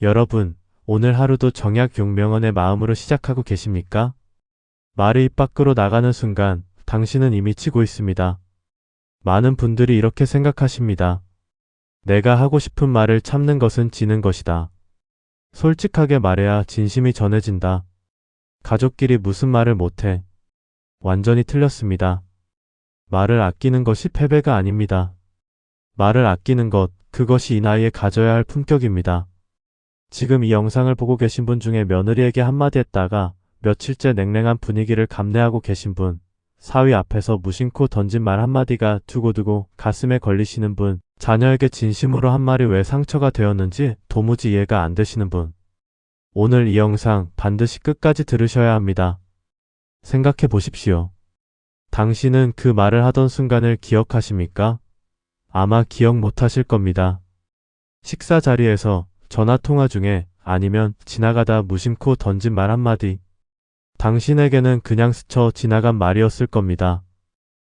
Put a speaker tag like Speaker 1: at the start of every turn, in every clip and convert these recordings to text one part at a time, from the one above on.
Speaker 1: 여러분, 오늘 하루도 정약 용명언의 마음으로 시작하고 계십니까? 말이 입 밖으로 나가는 순간 당신은 이미 치고 있습니다. 많은 분들이 이렇게 생각하십니다. 내가 하고 싶은 말을 참는 것은 지는 것이다. 솔직하게 말해야 진심이 전해진다. 가족끼리 무슨 말을 못해. 완전히 틀렸습니다. 말을 아끼는 것이 패배가 아닙니다. 말을 아끼는 것, 그것이 이 나이에 가져야 할 품격입니다. 지금 이 영상을 보고 계신 분 중에 며느리에게 한마디 했다가 며칠째 냉랭한 분위기를 감내하고 계신 분, 사위 앞에서 무심코 던진 말 한마디가 두고두고 가슴에 걸리시는 분, 자녀에게 진심으로 한 말이 왜 상처가 되었는지 도무지 이해가 안 되시는 분. 오늘 이 영상 반드시 끝까지 들으셔야 합니다. 생각해 보십시오. 당신은 그 말을 하던 순간을 기억하십니까? 아마 기억 못하실 겁니다. 식사 자리에서, 전화통화 중에, 아니면 지나가다 무심코 던진 말 한마디. 당신에게는 그냥 스쳐 지나간 말이었을 겁니다.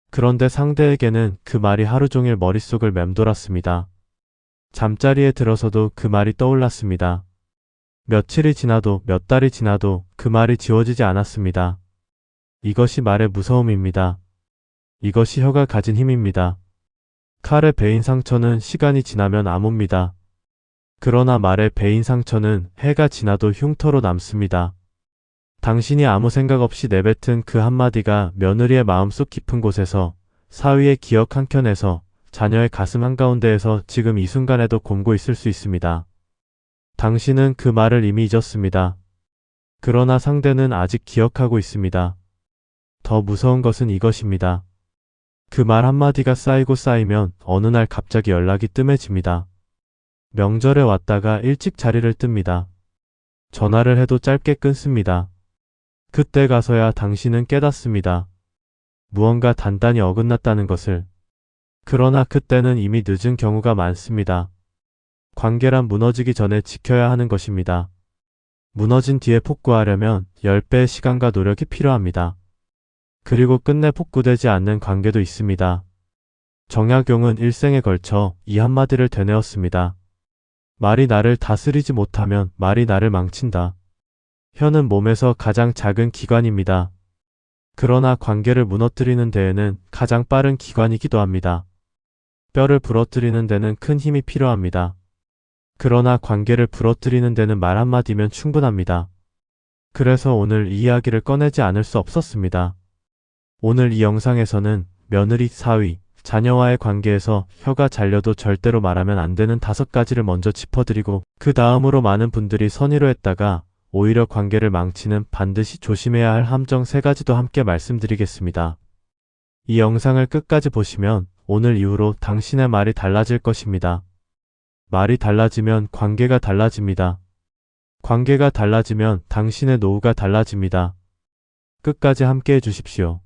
Speaker 1: 그런데 상대에게는 그 말이 하루 종일 머릿속을 맴돌았습니다. 잠자리에 들어서도 그 말이 떠올랐습니다. 며칠이 지나도 몇 달이 지나도 그 말이 지워지지 않았습니다. 이것이 말의 무서움입니다. 이것이 혀가 가진 힘입니다. 칼에 베인 상처는 시간이 지나면 아뭅니다. 그러나 말에 베인 상처는 해가 지나도 흉터로 남습니다. 당신이 아무 생각 없이 내뱉은 그 한마디가 며느리의 마음속 깊은 곳에서, 사위의 기억 한켠에서, 자녀의 가슴 한가운데에서 지금 이 순간에도 곪고 있을 수 있습니다. 당신은 그 말을 이미 잊었습니다. 그러나 상대는 아직 기억하고 있습니다. 더 무서운 것은 이것입니다. 그 말 한마디가 쌓이고 쌓이면 어느 날 갑자기 연락이 뜸해집니다. 명절에 왔다가 일찍 자리를 뜹니다. 전화를 해도 짧게 끊습니다. 그때 가서야 당신은 깨닫습니다. 무언가 단단히 어긋났다는 것을. 그러나 그때는 이미 늦은 경우가 많습니다. 관계란 무너지기 전에 지켜야 하는 것입니다. 무너진 뒤에 복구하려면 10배의 시간과 노력이 필요합니다. 그리고 끝내 복구되지 않는 관계도 있습니다. 정약용은 일생에 걸쳐 이 한마디를 되뇌었습니다. 말이 나를 다스리지 못하면 말이 나를 망친다. 혀는 몸에서 가장 작은 기관입니다. 그러나 관계를 무너뜨리는 데에는 가장 빠른 기관이기도 합니다. 뼈를 부러뜨리는 데는 큰 힘이 필요합니다. 그러나 관계를 부러뜨리는 데는 말 한마디면 충분합니다. 그래서 오늘 이 이야기를 꺼내지 않을 수 없었습니다. 오늘 이 영상에서는 며느리, 사위, 자녀와의 관계에서 혀가 잘려도 절대로 말하면 안 되는 5가지를 먼저 짚어드리고, 그 다음으로 많은 분들이 선의로 했다가 오히려 관계를 망치는 반드시 조심해야 할 함정 3가지도 함께 말씀드리겠습니다. 이 영상을 끝까지 보시면 오늘 이후로 당신의 말이 달라질 것입니다. 말이 달라지면 관계가 달라집니다. 관계가 달라지면 당신의 노후가 달라집니다. 끝까지 함께 해주십시오.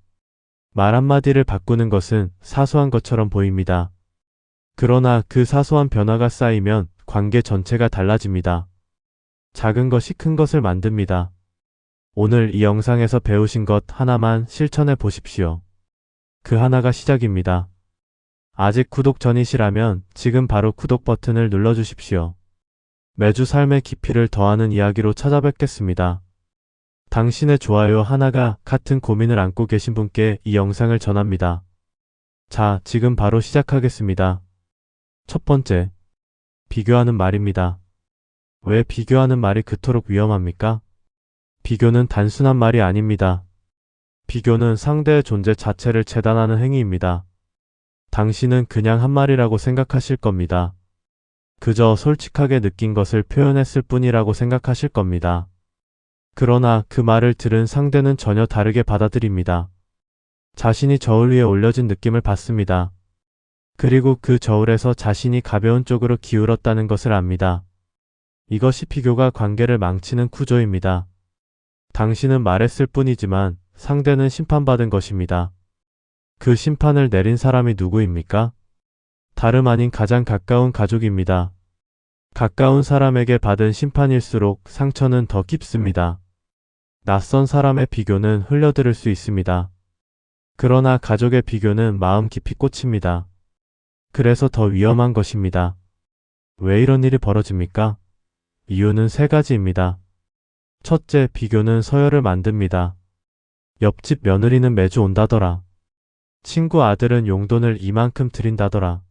Speaker 1: 말 한마디를 바꾸는 것은 사소한 것처럼 보입니다. 그러나 그 사소한 변화가 쌓이면 관계 전체가 달라집니다. 작은 것이 큰 것을 만듭니다. 오늘 이 영상에서 배우신 것 하나만 실천해 보십시오. 그 하나가 시작입니다. 아직 구독 전이시라면 지금 바로 구독 버튼을 눌러주십시오. 매주 삶의 깊이를 더하는 이야기로 찾아뵙겠습니다. 당신의 좋아요 하나가 같은 고민을 안고 계신 분께 이 영상을 전합니다. 자, 지금 바로 시작하겠습니다. 첫 번째, 비교하는 말입니다. 왜 비교하는 말이 그토록 위험합니까? 비교는 단순한 말이 아닙니다. 비교는 상대의 존재 자체를 재단하는 행위입니다. 당신은 그냥 한 말이라고 생각하실 겁니다. 그저 솔직하게 느낀 것을 표현했을 뿐이라고 생각하실 겁니다. 그러나 그 말을 들은 상대는 전혀 다르게 받아들입니다. 자신이 저울 위에 올려진 느낌을 받습니다. 그리고 그 저울에서 자신이 가벼운 쪽으로 기울었다는 것을 압니다. 이것이 비교가 관계를 망치는 구조입니다. 당신은 말했을 뿐이지만 상대는 심판받은 것입니다. 그 심판을 내린 사람이 누구입니까? 다름 아닌 가장 가까운 가족입니다. 가까운 사람에게 받은 심판일수록 상처는 더 깊습니다. 낯선 사람의 비교는 흘려들을 수 있습니다. 그러나 가족의 비교는 마음 깊이 꽂힙니다. 그래서 더 위험한 것입니다. 왜 이런 일이 벌어집니까? 이유는 세 가지입니다. 첫째, 비교는 서열을 만듭니다. 옆집 며느리는 매주 온다더라. 친구 아들은 용돈을 이만큼 드린다더라.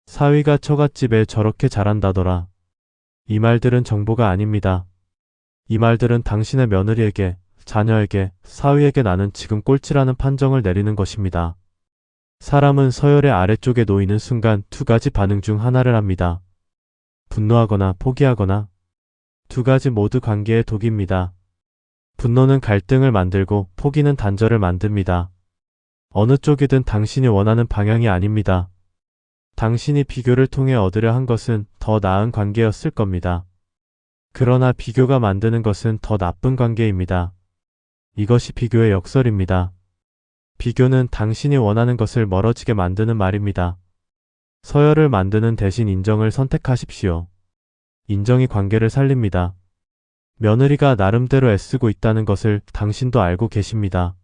Speaker 1: 사위가 처갓집에 저렇게 잘한다더라. 이 말들은 정보가 아닙니다. 이 말들은 당신의 며느리에게, 자녀에게, 사위에게 나는 지금 꼴찌라는 판정을 내리는 것입니다. 사람은 서열의 아래쪽에 놓이는 순간 두 가지 반응 중 하나를 합니다. 분노하거나 포기하거나. 두 가지 모두 관계의 독입니다. 분노는 갈등을 만들고 포기는 단절을 만듭니다. 어느 쪽이든 당신이 원하는 방향이 아닙니다. 당신이 비교를 통해 얻으려 한 것은 더 나은 관계였을 겁니다. 그러나 비교가 만드는 것은 더 나쁜 관계입니다. 이것이 비교의 역설입니다. 비교는 당신이 원하는 것을 멀어지게 만드는 말입니다. 서열을 만드는 대신 인정을 선택하십시오. 인정이 관계를 살립니다. 며느리가 나름대로 애쓰고 있다는 것을 당신도 알고 계십니다.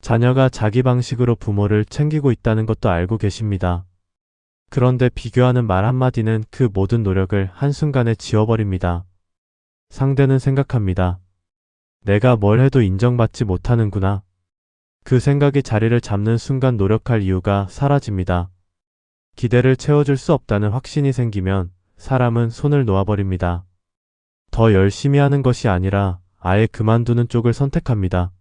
Speaker 1: 자녀가 자기 방식으로 부모를 챙기고 있다는 것도 알고 계십니다. 그런데 비교하는 말 한마디는 그 모든 노력을 한순간에 지워버립니다. 상대는 생각합니다. 내가 뭘 해도 인정받지 못하는구나. 그 생각이 자리를 잡는 순간 노력할 이유가 사라집니다. 기대를 채워줄 수 없다는 확신이 생기면 사람은 손을 놓아버립니다. 더 열심히 하는 것이 아니라 아예 그만두는 쪽을 선택합니다.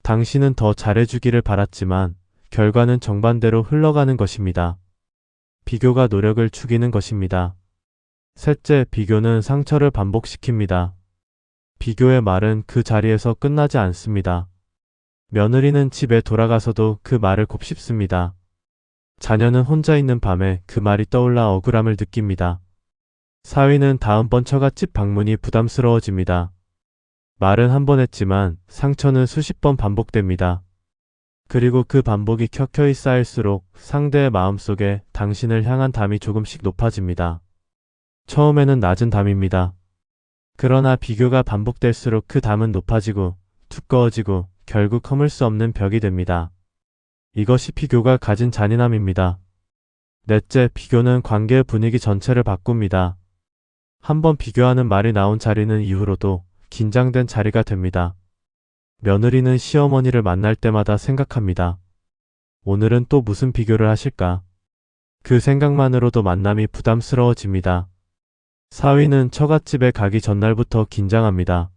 Speaker 1: 당신은 더 잘해주기를 바랐지만 결과는 정반대로 흘러가는 것입니다. 비교가 노력을 죽이는 것입니다. 셋째, 비교는 상처를 반복시킵니다. 비교의 말은 그 자리에서 끝나지 않습니다. 며느리는 집에 돌아가서도 그 말을 곱씹습니다. 자녀는 혼자 있는 밤에 그 말이 떠올라 억울함을 느낍니다. 사위는 다음번 처갓집 방문이 부담스러워집니다. 말은 한 번 했지만 상처는 수십 번 반복됩니다. 그리고 그 반복이 켜켜이 쌓일수록 상대의 마음속에 당신을 향한 담이 조금씩 높아집니다. 처음에는 낮은 담입니다. 그러나 비교가 반복될수록 그 담은 높아지고 두꺼워지고 결국 허물 수 없는 벽이 됩니다. 이것이 비교가 가진 잔인함입니다. 넷째, 비교는 관계의 분위기 전체를 바꿉니다. 한번 비교하는 말이 나온 자리는 이후로도 긴장된 자리가 됩니다. 며느리는 시어머니를 만날 때마다 생각합니다. 오늘은 또 무슨 비교를 하실까? 그 생각만으로도 만남이 부담스러워집니다. 사위는 처갓집에 가기 전날부터 긴장합니다.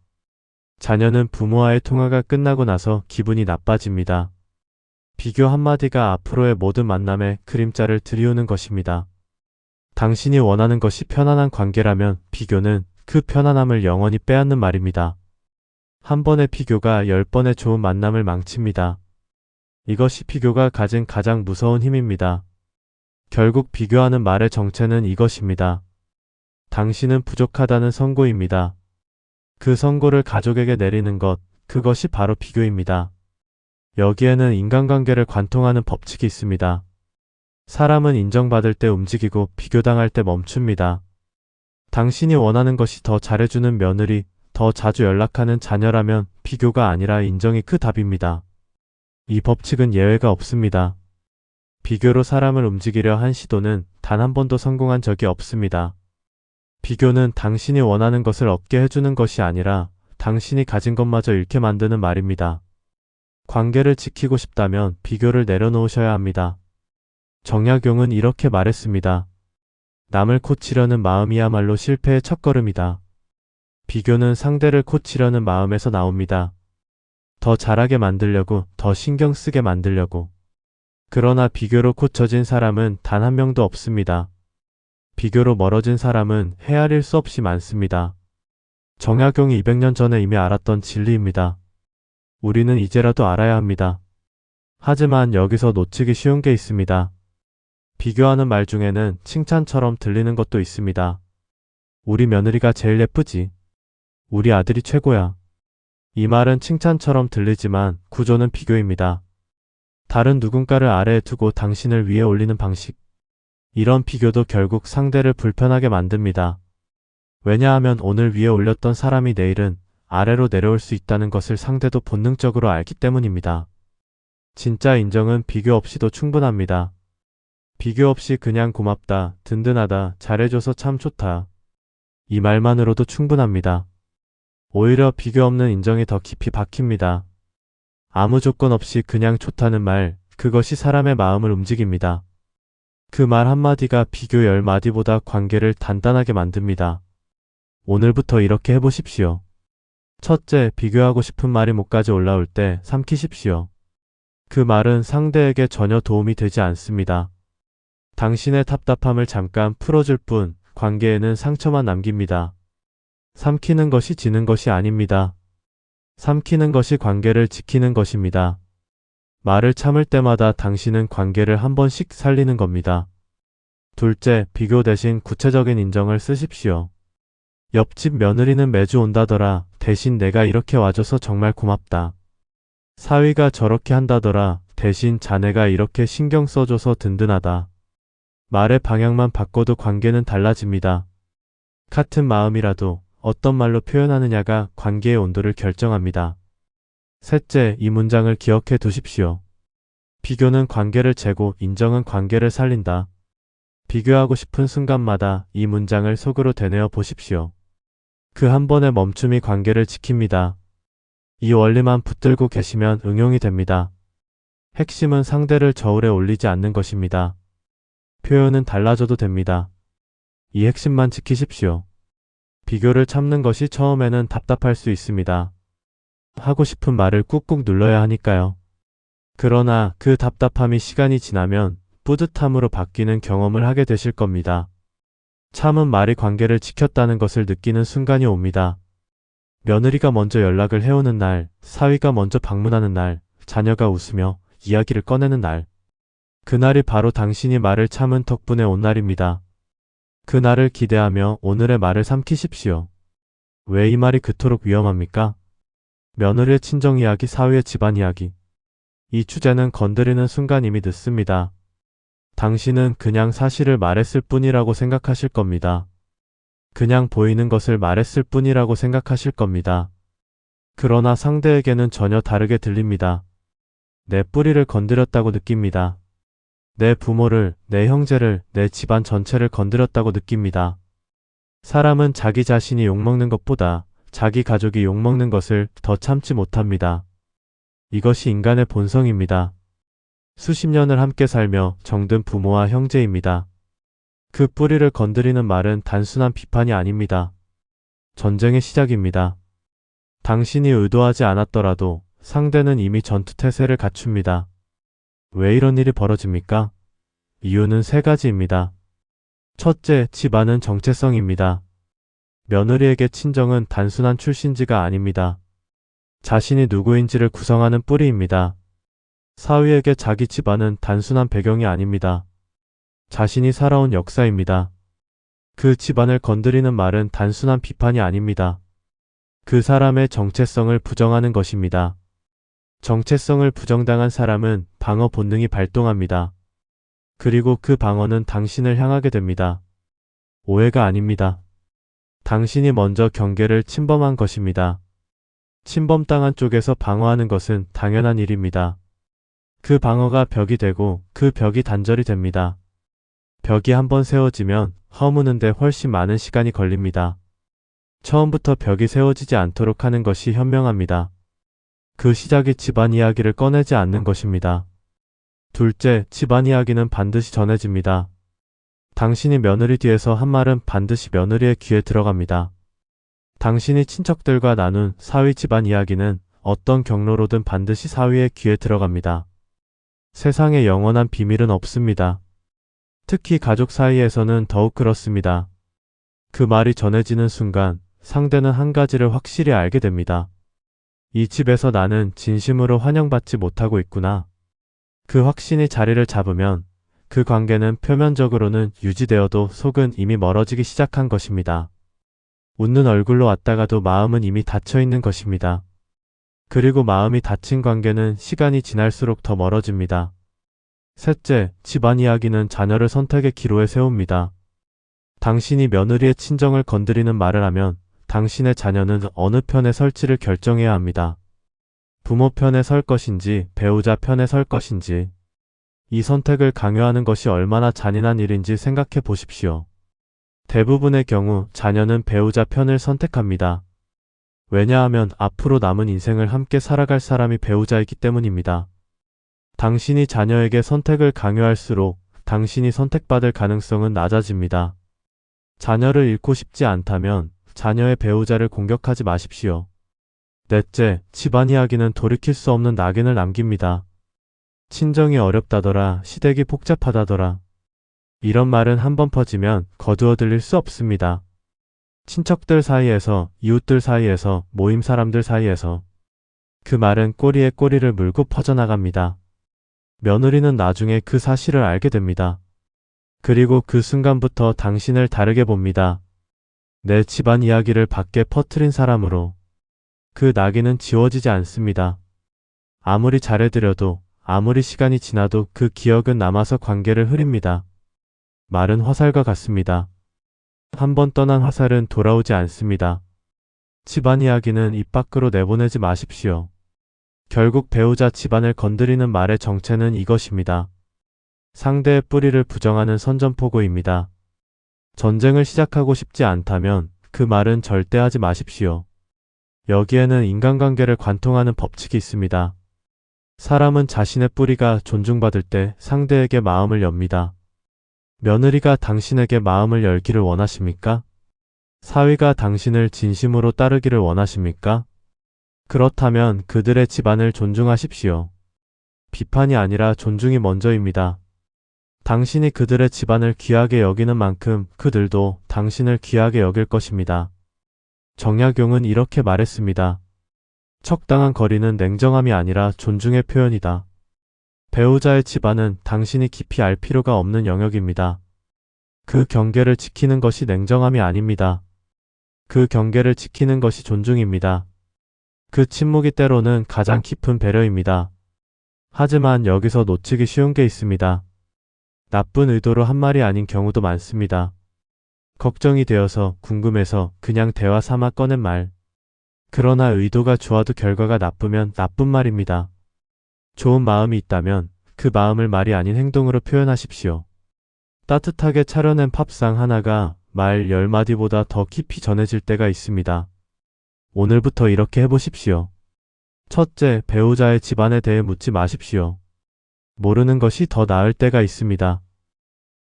Speaker 1: 자녀는 부모와의 통화가 끝나고 나서 기분이 나빠집니다. 비교 한마디가 앞으로의 모든 만남에 그림자를 들이우는 것입니다. 당신이 원하는 것이 편안한 관계라면 비교는 그 편안함을 영원히 빼앗는 말입니다. 한 번의 비교가 10번의 좋은 만남을 망칩니다. 이것이 비교가 가진 가장 무서운 힘입니다. 결국 비교하는 말의 정체는 이것입니다. 당신은 부족하다는 선고입니다. 그 선고를 가족에게 내리는 것, 그것이 바로 비교입니다. 여기에는 인간관계를 관통하는 법칙이 있습니다. 사람은 인정받을 때 움직이고 비교당할 때 멈춥니다. 당신이 원하는 것이 더 잘해주는 며느리, 더 자주 연락하는 자녀라면 비교가 아니라 인정이 그 답입니다. 이 법칙은 예외가 없습니다. 비교로 사람을 움직이려 한 시도는 단 한 번도 성공한 적이 없습니다. 비교는 당신이 원하는 것을 얻게 해주는 것이 아니라 당신이 가진 것마저 잃게 만드는 말입니다. 관계를 지키고 싶다면 비교를 내려놓으셔야 합니다. 정약용은 이렇게 말했습니다. 남을 고치려는 마음이야말로 실패의 첫걸음이다. 비교는 상대를 고치려는 마음에서 나옵니다. 더 잘하게 만들려고, 더 신경 쓰게 만들려고. 그러나 비교로 고쳐진 사람은 단 한 명도 없습니다. 비교로 멀어진 사람은 헤아릴 수 없이 많습니다. 정약용이 200년 전에 이미 알았던 진리입니다. 우리는 이제라도 알아야 합니다. 하지만 여기서 놓치기 쉬운 게 있습니다. 비교하는 말 중에는 칭찬처럼 들리는 것도 있습니다. 우리 며느리가 제일 예쁘지. 우리 아들이 최고야. 이 말은 칭찬처럼 들리지만 구조는 비교입니다. 다른 누군가를 아래에 두고 당신을 위에 올리는 방식. 이런 비교도 결국 상대를 불편하게 만듭니다. 왜냐하면 오늘 위에 올렸던 사람이 내일은 아래로 내려올 수 있다는 것을 상대도 본능적으로 알기 때문입니다. 진짜 인정은 비교 없이도 충분합니다. 비교 없이 그냥 고맙다, 든든하다, 잘해줘서 참 좋다. 이 말만으로도 충분합니다. 오히려 비교 없는 인정이 더 깊이 박힙니다. 아무 조건 없이 그냥 좋다는 말, 그것이 사람의 마음을 움직입니다. 그 말 한마디가 비교 10마디보다 관계를 단단하게 만듭니다. 오늘부터 이렇게 해보십시오. 첫째, 비교하고 싶은 말이 목까지 올라올 때 삼키십시오. 그 말은 상대에게 전혀 도움이 되지 않습니다. 당신의 답답함을 잠깐 풀어줄 뿐 관계에는 상처만 남깁니다. 삼키는 것이 지는 것이 아닙니다. 삼키는 것이 관계를 지키는 것입니다. 말을 참을 때마다 당신은 관계를 한 번씩 살리는 겁니다. 둘째, 비교 대신 구체적인 인정을 쓰십시오. 옆집 며느리는 매주 온다더라. 대신 내가 이렇게 와줘서 정말 고맙다. 사위가 저렇게 한다더라. 대신 자네가 이렇게 신경 써줘서 든든하다. 말의 방향만 바꿔도 관계는 달라집니다. 같은 마음이라도 어떤 말로 표현하느냐가 관계의 온도를 결정합니다. 셋째, 이 문장을 기억해 두십시오. 비교는 관계를 재고 인정은 관계를 살린다. 비교하고 싶은 순간마다 이 문장을 속으로 되뇌어 보십시오. 그 한 번의 멈춤이 관계를 지킵니다. 이 원리만 붙들고 계시면 응용이 됩니다. 핵심은 상대를 저울에 올리지 않는 것입니다. 표현은 달라져도 됩니다. 이 핵심만 지키십시오. 비교를 참는 것이 처음에는 답답할 수 있습니다. 하고 싶은 말을 꾹꾹 눌러야 하니까요. 그러나 그 답답함이 시간이 지나면 뿌듯함으로 바뀌는 경험을 하게 되실 겁니다. 참은 말이 관계를 지켰다는 것을 느끼는 순간이 옵니다. 며느리가 먼저 연락을 해오는 날, 사위가 먼저 방문하는 날, 자녀가 웃으며 이야기를 꺼내는 날. 그날이 바로 당신이 말을 참은 덕분에 온 날입니다. 그날을 기대하며 오늘의 말을 삼키십시오. 왜 이 말이 그토록 위험합니까? 며느리의 친정 이야기, 사위의 집안 이야기. 이 주제는 건드리는 순간 이미 늦습니다. 당신은 그냥 사실을 말했을 뿐이라고 생각하실 겁니다. 그냥 보이는 것을 말했을 뿐이라고 생각하실 겁니다. 그러나 상대에게는 전혀 다르게 들립니다. 내 뿌리를 건드렸다고 느낍니다. 내 부모를, 내 형제를, 내 집안 전체를 건드렸다고 느낍니다. 사람은 자기 자신이 욕먹는 것보다 자기 가족이 욕먹는 것을 더 참지 못합니다. 이것이 인간의 본성입니다. 수십 년을 함께 살며 정든 부모와 형제입니다. 그 뿌리를 건드리는 말은 단순한 비판이 아닙니다. 전쟁의 시작입니다. 당신이 의도하지 않았더라도 상대는 이미 전투태세를 갖춥니다. 왜 이런 일이 벌어집니까? 이유는 세 가지입니다. 첫째, 집안은 정체성입니다. 며느리에게 친정은 단순한 출신지가 아닙니다. 자신이 누구인지를 구성하는 뿌리입니다. 사위에게 자기 집안은 단순한 배경이 아닙니다. 자신이 살아온 역사입니다. 그 집안을 건드리는 말은 단순한 비판이 아닙니다. 그 사람의 정체성을 부정하는 것입니다. 정체성을 부정당한 사람은 방어 본능이 발동합니다. 그리고 그 방어는 당신을 향하게 됩니다. 오해가 아닙니다. 당신이 먼저 경계를 침범한 것입니다. 침범당한 쪽에서 방어하는 것은 당연한 일입니다. 그 방어가 벽이 되고 그 벽이 단절이 됩니다. 벽이 한번 세워지면 허무는데 훨씬 많은 시간이 걸립니다. 처음부터 벽이 세워지지 않도록 하는 것이 현명합니다. 그 시작이 집안 이야기를 꺼내지 않는 것입니다. 둘째, 집안 이야기는 반드시 전해집니다. 당신이 며느리 뒤에서 한 말은 반드시 며느리의 귀에 들어갑니다. 당신이 친척들과 나눈 사위 집안 이야기는 어떤 경로로든 반드시 사위의 귀에 들어갑니다. 세상에 영원한 비밀은 없습니다. 특히 가족 사이에서는 더욱 그렇습니다. 그 말이 전해지는 순간 상대는 한 가지를 확실히 알게 됩니다. 이 집에서 나는 진심으로 환영받지 못하고 있구나. 그 확신이 자리를 잡으면 그 관계는 표면적으로는 유지되어도 속은 이미 멀어지기 시작한 것입니다. 웃는 얼굴로 왔다가도 마음은 이미 닫혀 있는 것입니다. 그리고 마음이 닫힌 관계는 시간이 지날수록 더 멀어집니다. 셋째, 집안 이야기는 자녀를 선택의 기로에 세웁니다. 당신이 며느리의 친정을 건드리는 말을 하면 당신의 자녀는 어느 편에 설지를 결정해야 합니다. 부모 편에 설 것인지 배우자 편에 설 것인지. 이 선택을 강요하는 것이 얼마나 잔인한 일인지 생각해 보십시오. 대부분의 경우 자녀는 배우자 편을 선택합니다. 왜냐하면 앞으로 남은 인생을 함께 살아갈 사람이 배우자이기 때문입니다. 당신이 자녀에게 선택을 강요할수록 당신이 선택받을 가능성은 낮아집니다. 자녀를 잃고 싶지 않다면 자녀의 배우자를 공격하지 마십시오. 넷째, 집안 이야기는 돌이킬 수 없는 낙인을 남깁니다. 친정이 어렵다더라, 시댁이 복잡하다더라. 이런 말은 한번 퍼지면 거두어 들릴 수 없습니다. 친척들 사이에서, 이웃들 사이에서, 모임 사람들 사이에서 그 말은 꼬리에 꼬리를 물고 퍼져나갑니다. 며느리는 나중에 그 사실을 알게 됩니다. 그리고 그 순간부터 당신을 다르게 봅니다. 내 집안 이야기를 밖에 퍼뜨린 사람으로. 그 낙인은 지워지지 않습니다. 아무리 잘해드려도, 아무리 시간이 지나도 그 기억은 남아서 관계를 흐립니다. 말은 화살과 같습니다. 한번 떠난 화살은 돌아오지 않습니다. 집안 이야기는 입 밖으로 내보내지 마십시오. 결국 배우자 집안을 건드리는 말의 정체는 이것입니다. 상대의 뿌리를 부정하는 선전포고입니다. 전쟁을 시작하고 싶지 않다면 그 말은 절대 하지 마십시오. 여기에는 인간관계를 관통하는 법칙이 있습니다. 사람은 자신의 뿌리가 존중받을 때 상대에게 마음을 엽니다. 며느리가 당신에게 마음을 열기를 원하십니까? 사위가 당신을 진심으로 따르기를 원하십니까? 그렇다면 그들의 집안을 존중하십시오. 비판이 아니라 존중이 먼저입니다. 당신이 그들의 집안을 귀하게 여기는 만큼 그들도 당신을 귀하게 여길 것입니다. 정약용은 이렇게 말했습니다. 적당한 거리는 냉정함이 아니라 존중의 표현이다. 배우자의 집안은 당신이 깊이 알 필요가 없는 영역입니다. 그 경계를 지키는 것이 냉정함이 아닙니다. 그 경계를 지키는 것이 존중입니다. 그 침묵이 때로는 가장 깊은 배려입니다. 하지만 여기서 놓치기 쉬운 게 있습니다. 나쁜 의도로 한 말이 아닌 경우도 많습니다. 걱정이 되어서, 궁금해서 그냥 대화 삼아 꺼낸 말. 그러나 의도가 좋아도 결과가 나쁘면 나쁜 말입니다. 좋은 마음이 있다면 그 마음을 말이 아닌 행동으로 표현하십시오. 따뜻하게 차려낸 팝상 하나가 말 10마디보다 더 깊이 전해질 때가 있습니다. 오늘부터 이렇게 해보십시오. 첫째, 배우자의 집안에 대해 묻지 마십시오. 모르는 것이 더 나을 때가 있습니다.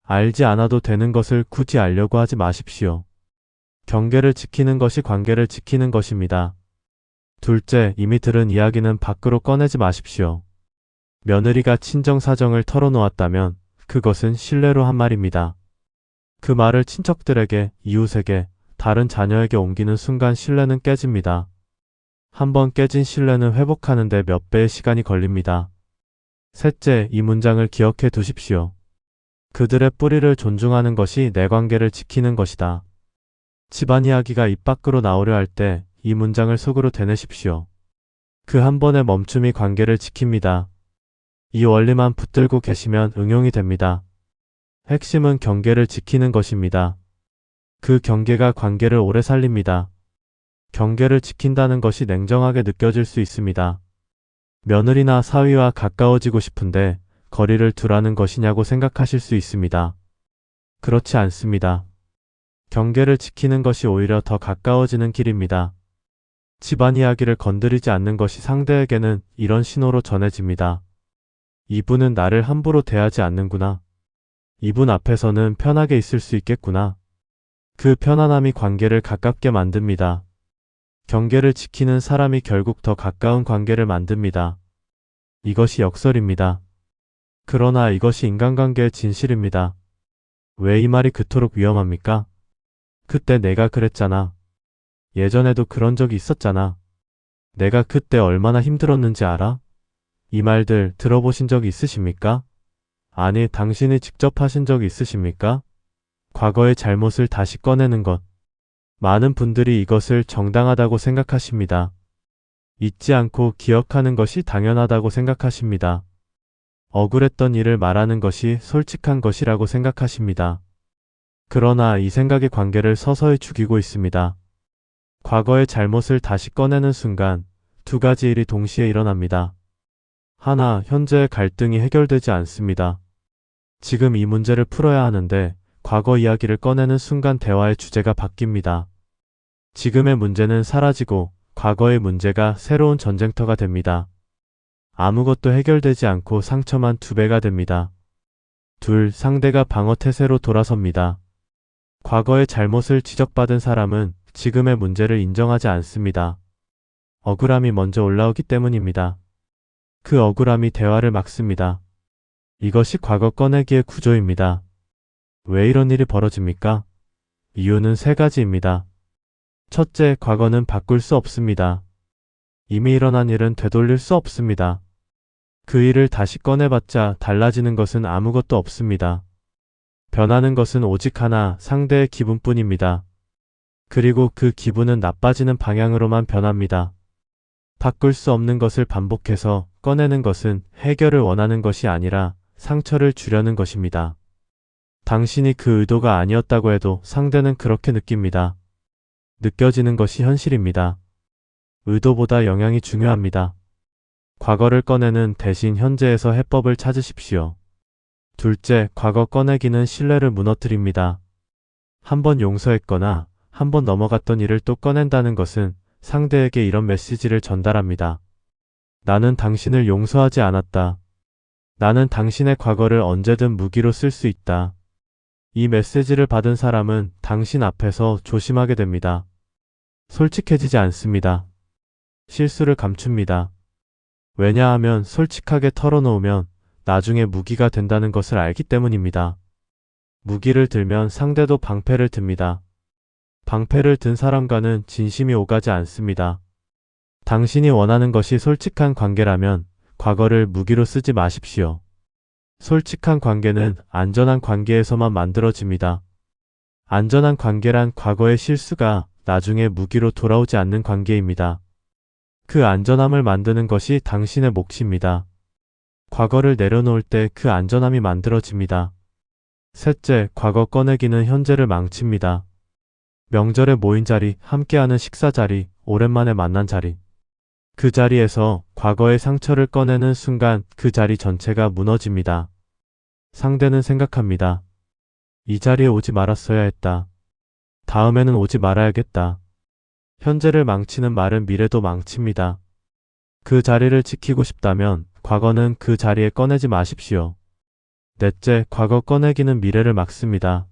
Speaker 1: 알지 않아도 되는 것을 굳이 알려고 하지 마십시오. 경계를 지키는 것이 관계를 지키는 것입니다. 둘째, 이미 들은 이야기는 밖으로 꺼내지 마십시오. 며느리가 친정 사정을 털어놓았다면 그것은 신뢰로 한 말입니다. 그 말을 친척들에게, 이웃에게, 다른 자녀에게 옮기는 순간 신뢰는 깨집니다. 한번 깨진 신뢰는 회복하는데 몇 배의 시간이 걸립니다. 셋째, 이 문장을 기억해 두십시오. 그들의 뿌리를 존중하는 것이 내 관계를 지키는 것이다. 집안 이야기가 입 밖으로 나오려 할 때 이 문장을 속으로 되뇌십시오. 그 한 번의 멈춤이 관계를 지킵니다. 이 원리만 붙들고 계시면 응용이 됩니다. 핵심은 경계를 지키는 것입니다. 그 경계가 관계를 오래 살립니다. 경계를 지킨다는 것이 냉정하게 느껴질 수 있습니다. 며느리나 사위와 가까워지고 싶은데 거리를 두라는 것이냐고 생각하실 수 있습니다. 그렇지 않습니다. 경계를 지키는 것이 오히려 더 가까워지는 길입니다. 집안 이야기를 건드리지 않는 것이 상대에게는 이런 신호로 전해집니다. 이분은 나를 함부로 대하지 않는구나. 이분 앞에서는 편하게 있을 수 있겠구나. 그 편안함이 관계를 가깝게 만듭니다. 경계를 지키는 사람이 결국 더 가까운 관계를 만듭니다. 이것이 역설입니다. 그러나 이것이 인간관계의 진실입니다. 왜 이 말이 그토록 위험합니까? 그때 내가 그랬잖아. 예전에도 그런 적이 있었잖아. 내가 그때 얼마나 힘들었는지 알아? 이 말들 들어보신 적 있으십니까? 아니, 당신이 직접 하신 적 있으십니까? 과거의 잘못을 다시 꺼내는 것. 많은 분들이 이것을 정당하다고 생각하십니다. 잊지 않고 기억하는 것이 당연하다고 생각하십니다. 억울했던 일을 말하는 것이 솔직한 것이라고 생각하십니다. 그러나 이 생각이 관계를 서서히 죽이고 있습니다. 과거의 잘못을 다시 꺼내는 순간 두 가지 일이 동시에 일어납니다. 하나, 현재의 갈등이 해결되지 않습니다. 지금 이 문제를 풀어야 하는데 과거 이야기를 꺼내는 순간 대화의 주제가 바뀝니다. 지금의 문제는 사라지고 과거의 문제가 새로운 전쟁터가 됩니다. 아무것도 해결되지 않고 상처만 2배가 됩니다. 상대가 방어 태세로 돌아섭니다. 과거의 잘못을 지적받은 사람은 지금의 문제를 인정하지 않습니다. 억울함이 먼저 올라오기 때문입니다. 그 억울함이 대화를 막습니다. 이것이 과거 꺼내기의 구조입니다. 왜 이런 일이 벌어집니까? 이유는 3가지입니다. 첫째, 과거는 바꿀 수 없습니다. 이미 일어난 일은 되돌릴 수 없습니다. 그 일을 다시 꺼내봤자 달라지는 것은 아무것도 없습니다. 변하는 것은 오직 하나, 상대의 기분뿐입니다. 그리고 그 기분은 나빠지는 방향으로만 변합니다. 바꿀 수 없는 것을 반복해서 꺼내는 것은 해결을 원하는 것이 아니라 상처를 주려는 것입니다. 당신이 그 의도가 아니었다고 해도 상대는 그렇게 느낍니다. 느껴지는 것이 현실입니다. 의도보다 영향이 중요합니다. 과거를 꺼내는 대신 현재에서 해법을 찾으십시오. 둘째, 과거 꺼내기는 신뢰를 무너뜨립니다. 한번 용서했거나 한번 넘어갔던 일을 또 꺼낸다는 것은 상대에게 이런 메시지를 전달합니다. 나는 당신을 용서하지 않았다. 나는 당신의 과거를 언제든 무기로 쓸 수 있다. 이 메시지를 받은 사람은 당신 앞에서 조심하게 됩니다. 솔직해지지 않습니다. 실수를 감춥니다. 왜냐하면 솔직하게 털어놓으면 나중에 무기가 된다는 것을 알기 때문입니다. 무기를 들면 상대도 방패를 듭니다. 방패를 든 사람과는 진심이 오가지 않습니다. 당신이 원하는 것이 솔직한 관계라면 과거를 무기로 쓰지 마십시오. 솔직한 관계는 안전한 관계에서만 만들어집니다. 안전한 관계란 과거의 실수가 나중에 무기로 돌아오지 않는 관계입니다. 그 안전함을 만드는 것이 당신의 몫입니다. 과거를 내려놓을 때 그 안전함이 만들어집니다. 셋째, 과거 꺼내기는 현재를 망칩니다. 명절에 모인 자리, 함께하는 식사 자리, 오랜만에 만난 자리. 그 자리에서 과거의 상처를 꺼내는 순간 그 자리 전체가 무너집니다. 상대는 생각합니다. 이 자리에 오지 말았어야 했다. 다음에는 오지 말아야겠다. 현재를 망치는 말은 미래도 망칩니다. 그 자리를 지키고 싶다면 과거는 그 자리에 꺼내지 마십시오. 넷째, 과거 꺼내기는 미래를 막습니다.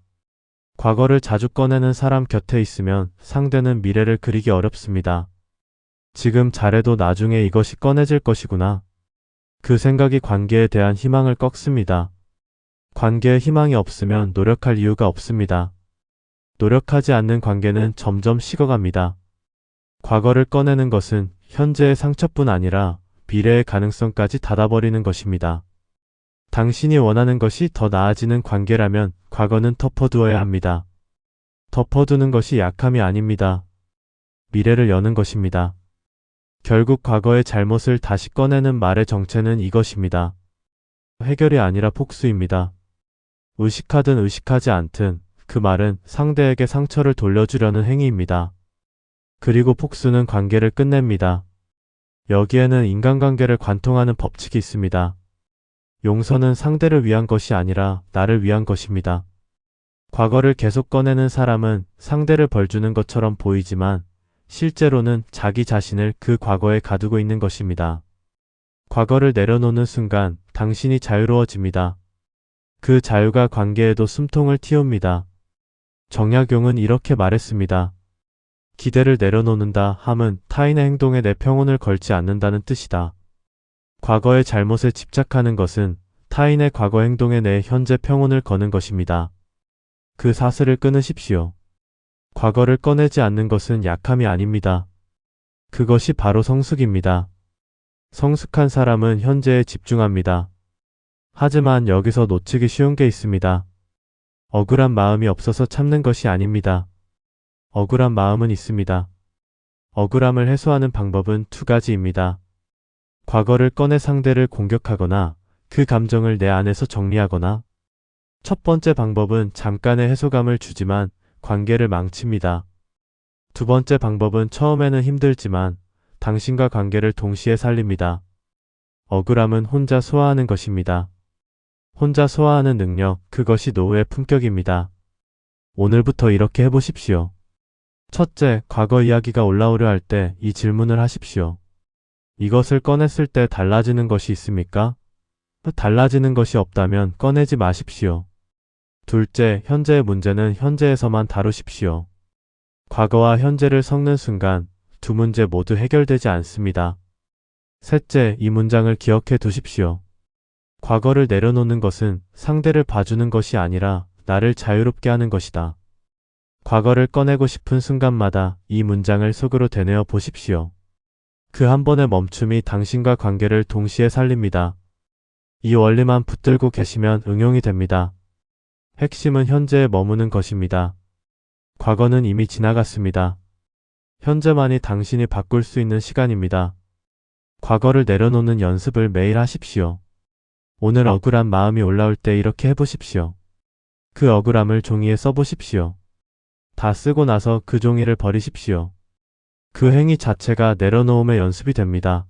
Speaker 1: 과거를 자주 꺼내는 사람 곁에 있으면 상대는 미래를 그리기 어렵습니다. 지금 잘해도 나중에 이것이 꺼내질 것이구나. 그 생각이 관계에 대한 희망을 꺾습니다. 관계에 희망이 없으면 노력할 이유가 없습니다. 노력하지 않는 관계는 점점 식어갑니다. 과거를 꺼내는 것은 현재의 상처뿐 아니라 미래의 가능성까지 닫아버리는 것입니다. 당신이 원하는 것이 더 나아지는 관계라면 과거는 덮어두어야 합니다. 덮어두는 것이 약함이 아닙니다. 미래를 여는 것입니다. 결국 과거의 잘못을 다시 꺼내는 말의 정체는 이것입니다. 해결이 아니라 복수입니다. 의식하든 의식하지 않든 그 말은 상대에게 상처를 돌려주려는 행위입니다. 그리고 복수는 관계를 끝냅니다. 여기에는 인간관계를 관통하는 법칙이 있습니다. 용서는 상대를 위한 것이 아니라 나를 위한 것입니다. 과거를 계속 꺼내는 사람은 상대를 벌주는 것처럼 보이지만 실제로는 자기 자신을 그 과거에 가두고 있는 것입니다. 과거를 내려놓는 순간 당신이 자유로워집니다. 그 자유가 관계에도 숨통을 틔웁니다. 정약용은 이렇게 말했습니다. 기대를 내려놓는다 함은 타인의 행동에 내 평온을 걸지 않는다는 뜻이다. 과거의 잘못에 집착하는 것은 타인의 과거 행동에 내 현재 평온을 거는 것입니다. 그 사슬을 끊으십시오. 과거를 꺼내지 않는 것은 약함이 아닙니다. 그것이 바로 성숙입니다. 성숙한 사람은 현재에 집중합니다. 하지만 여기서 놓치기 쉬운 게 있습니다. 억울한 마음이 없어서 참는 것이 아닙니다. 억울한 마음은 있습니다. 억울함을 해소하는 방법은 2가지입니다. 과거를 꺼내 상대를 공격하거나 그 감정을 내 안에서 정리하거나. 첫 번째 방법은 잠깐의 해소감을 주지만 관계를 망칩니다. 2번째 방법은 처음에는 힘들지만 당신과 관계를 동시에 살립니다. 억울함은 혼자 소화하는 것입니다. 혼자 소화하는 능력, 그것이 노후의 품격입니다. 오늘부터 이렇게 해보십시오. 첫째, 과거 이야기가 올라오려 할 때 이 질문을 하십시오. 이것을 꺼냈을 때 달라지는 것이 있습니까? 달라지는 것이 없다면 꺼내지 마십시오. 둘째, 현재의 문제는 현재에서만 다루십시오. 과거와 현재를 섞는 순간 두 문제 모두 해결되지 않습니다. 셋째, 이 문장을 기억해 두십시오. 과거를 내려놓는 것은 상대를 봐주는 것이 아니라 나를 자유롭게 하는 것이다. 과거를 꺼내고 싶은 순간마다 이 문장을 속으로 되뇌어 보십시오. 그 한 번의 멈춤이 당신과 관계를 동시에 살립니다. 이 원리만 붙들고 계시면 응용이 됩니다. 핵심은 현재에 머무는 것입니다. 과거는 이미 지나갔습니다. 현재만이 당신이 바꿀 수 있는 시간입니다. 과거를 내려놓는 연습을 매일 하십시오. 오늘 억울한 마음이 올라올 때 이렇게 해보십시오. 그 억울함을 종이에 써보십시오. 다 쓰고 나서 그 종이를 버리십시오. 그 행위 자체가 내려놓음의 연습이 됩니다.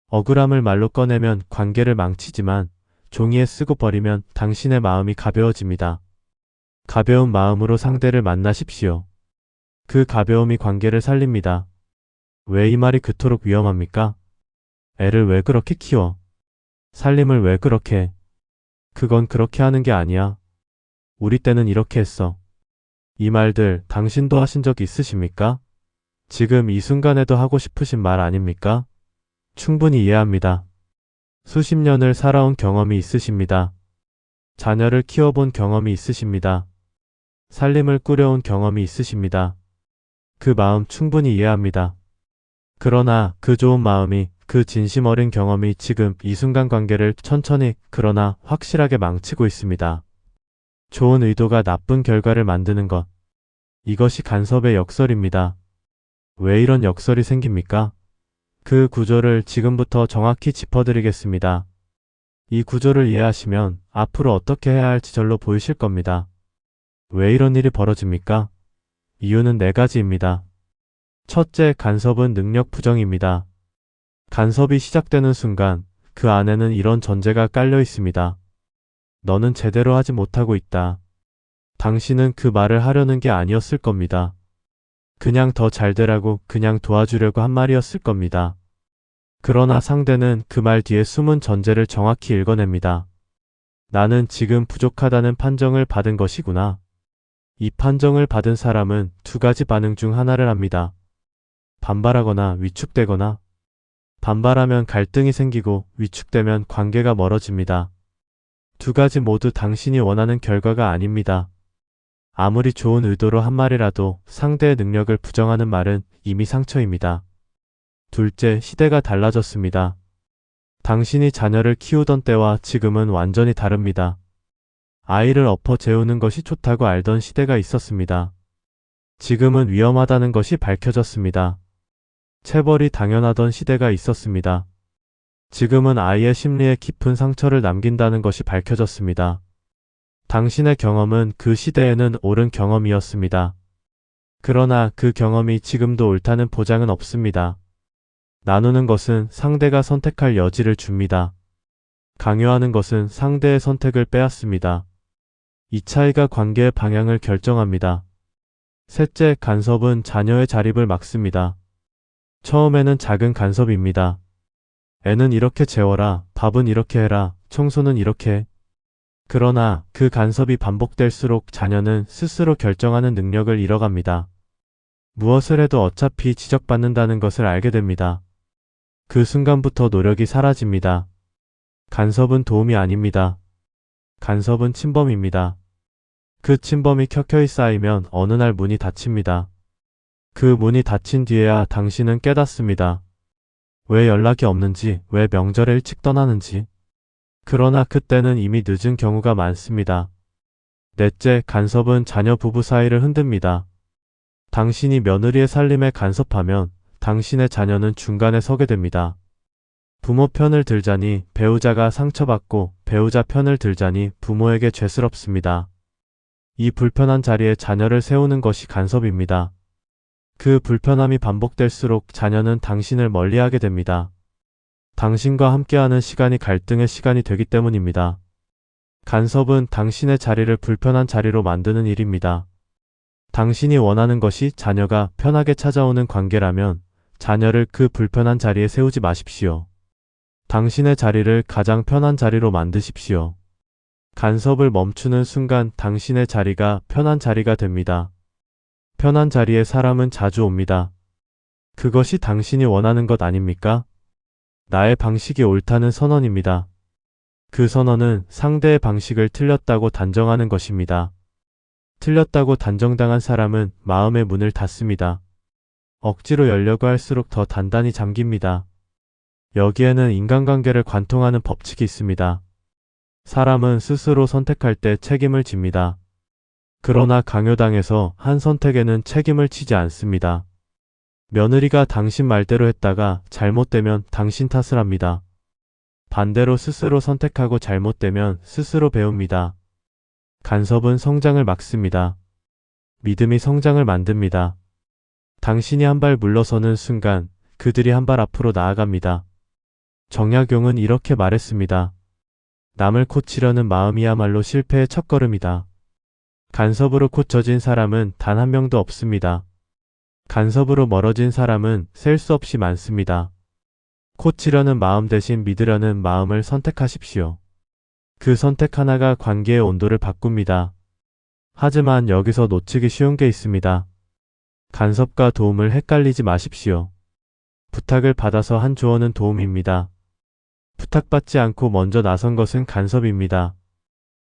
Speaker 1: 억울함을 말로 꺼내면 관계를 망치지만 종이에 쓰고 버리면 당신의 마음이 가벼워집니다. 가벼운 마음으로 상대를 만나십시오. 그 가벼움이 관계를 살립니다. 왜 이 말이 그토록 위험합니까? 애를 왜 그렇게 키워? 살림을 왜 그렇게 해? 그건 그렇게 하는 게 아니야. 우리 때는 이렇게 했어. 이 말들 당신도 하신 적 있으십니까? 지금 이 순간에도 하고 싶으신 말 아닙니까? 충분히 이해합니다. 수십 년을 살아온 경험이 있으십니다. 자녀를 키워본 경험이 있으십니다. 살림을 꾸려온 경험이 있으십니다. 그 마음 충분히 이해합니다. 그러나 그 좋은 마음이, 그 진심 어린 경험이 지금 이 순간 관계를 천천히 그러나 확실하게 망치고 있습니다. 좋은 의도가 나쁜 결과를 만드는 것. 이것이 간섭의 역설입니다. 왜 이런 역설이 생깁니까? 그 구조를 지금부터 정확히 짚어드리겠습니다. 이 구조를 이해하시면 앞으로 어떻게 해야 할지 절로 보이실 겁니다. 왜 이런 일이 벌어집니까? 이유는 4가지입니다. 첫째, 간섭은 능력 부정입니다. 간섭이 시작되는 순간 그 안에는 이런 전제가 깔려 있습니다. 너는 제대로 하지 못하고 있다. 당신은 그 말을 하려는 게 아니었을 겁니다. 그냥 더 잘 되라고 그냥 도와주려고 한 말이었을 겁니다. 그러나 상대는 그 말 뒤에 숨은 전제를 정확히 읽어냅니다. 나는 지금 부족하다는 판정을 받은 것이구나. 이 판정을 받은 사람은 2가지 반응 중 하나를 합니다. 반발하거나 위축되거나. 반발하면 갈등이 생기고 위축되면 관계가 멀어집니다. 2가지 모두 당신이 원하는 결과가 아닙니다. 아무리 좋은 의도로 한 말이라도 상대의 능력을 부정하는 말은 이미 상처입니다. 둘째, 시대가 달라졌습니다. 당신이 자녀를 키우던 때와 지금은 완전히 다릅니다. 아이를 엎어 재우는 것이 좋다고 알던 시대가 있었습니다. 지금은 위험하다는 것이 밝혀졌습니다. 체벌이 당연하던 시대가 있었습니다. 지금은 아이의 심리에 깊은 상처를 남긴다는 것이 밝혀졌습니다. 당신의 경험은 그 시대에는 옳은 경험이었습니다. 그러나 그 경험이 지금도 옳다는 보장은 없습니다. 나누는 것은 상대가 선택할 여지를 줍니다. 강요하는 것은 상대의 선택을 빼앗습니다. 이 차이가 관계의 방향을 결정합니다. 셋째, 간섭은 자녀의 자립을 막습니다. 처음에는 작은 간섭입니다. 애는 이렇게 재워라, 밥은 이렇게 해라, 청소는 이렇게 해. 그러나 그 간섭이 반복될수록 자녀는 스스로 결정하는 능력을 잃어갑니다. 무엇을 해도 어차피 지적받는다는 것을 알게 됩니다. 그 순간부터 노력이 사라집니다. 간섭은 도움이 아닙니다. 간섭은 침범입니다. 그 침범이 켜켜이 쌓이면 어느 날 문이 닫힙니다. 그 문이 닫힌 뒤에야 당신은 깨닫습니다. 왜 연락이 없는지, 왜 명절에 일찍 떠나는지. 그러나 그때는 이미 늦은 경우가 많습니다. 넷째, 간섭은 자녀 부부 사이를 흔듭니다. 당신이 며느리의 살림에 간섭하면 당신의 자녀는 중간에 서게 됩니다. 부모 편을 들자니 배우자가 상처받고 배우자 편을 들자니 부모에게 죄스럽습니다. 이 불편한 자리에 자녀를 세우는 것이 간섭입니다. 그 불편함이 반복될수록 자녀는 당신을 멀리하게 됩니다. 당신과 함께하는 시간이 갈등의 시간이 되기 때문입니다. 간섭은 당신의 자리를 불편한 자리로 만드는 일입니다. 당신이 원하는 것이 자녀가 편하게 찾아오는 관계라면 자녀를 그 불편한 자리에 세우지 마십시오. 당신의 자리를 가장 편한 자리로 만드십시오. 간섭을 멈추는 순간 당신의 자리가 편한 자리가 됩니다. 편한 자리에 사람은 자주 옵니다. 그것이 당신이 원하는 것 아닙니까? 나의 방식이 옳다는 선언입니다. 그 선언은 상대의 방식을 틀렸다고 단정하는 것입니다. 틀렸다고 단정당한 사람은 마음의 문을 닫습니다. 억지로 열려고 할수록 더 단단히 잠깁니다. 여기에는 인간관계를 관통하는 법칙이 있습니다. 사람은 스스로 선택할 때 책임을 집니다. 그러나 강요당해서 한 선택에는 책임을 지지 않습니다. 며느리가 당신 말대로 했다가 잘못되면 당신 탓을 합니다. 반대로 스스로 선택하고 잘못되면 스스로 배웁니다. 간섭은 성장을 막습니다. 믿음이 성장을 만듭니다. 당신이 한 발 물러서는 순간 그들이 한 발 앞으로 나아갑니다. 정약용은 이렇게 말했습니다. 남을 고치려는 마음이야말로 실패의 첫걸음이다. 간섭으로 고쳐진 사람은 단 한 명도 없습니다. 간섭으로 멀어진 사람은 셀 수 없이 많습니다. 고치려는 마음 대신 믿으려는 마음을 선택하십시오. 그 선택 하나가 관계의 온도를 바꿉니다. 하지만 여기서 놓치기 쉬운 게 있습니다. 간섭과 도움을 헷갈리지 마십시오. 부탁을 받아서 한 조언은 도움입니다. 부탁받지 않고 먼저 나선 것은 간섭입니다.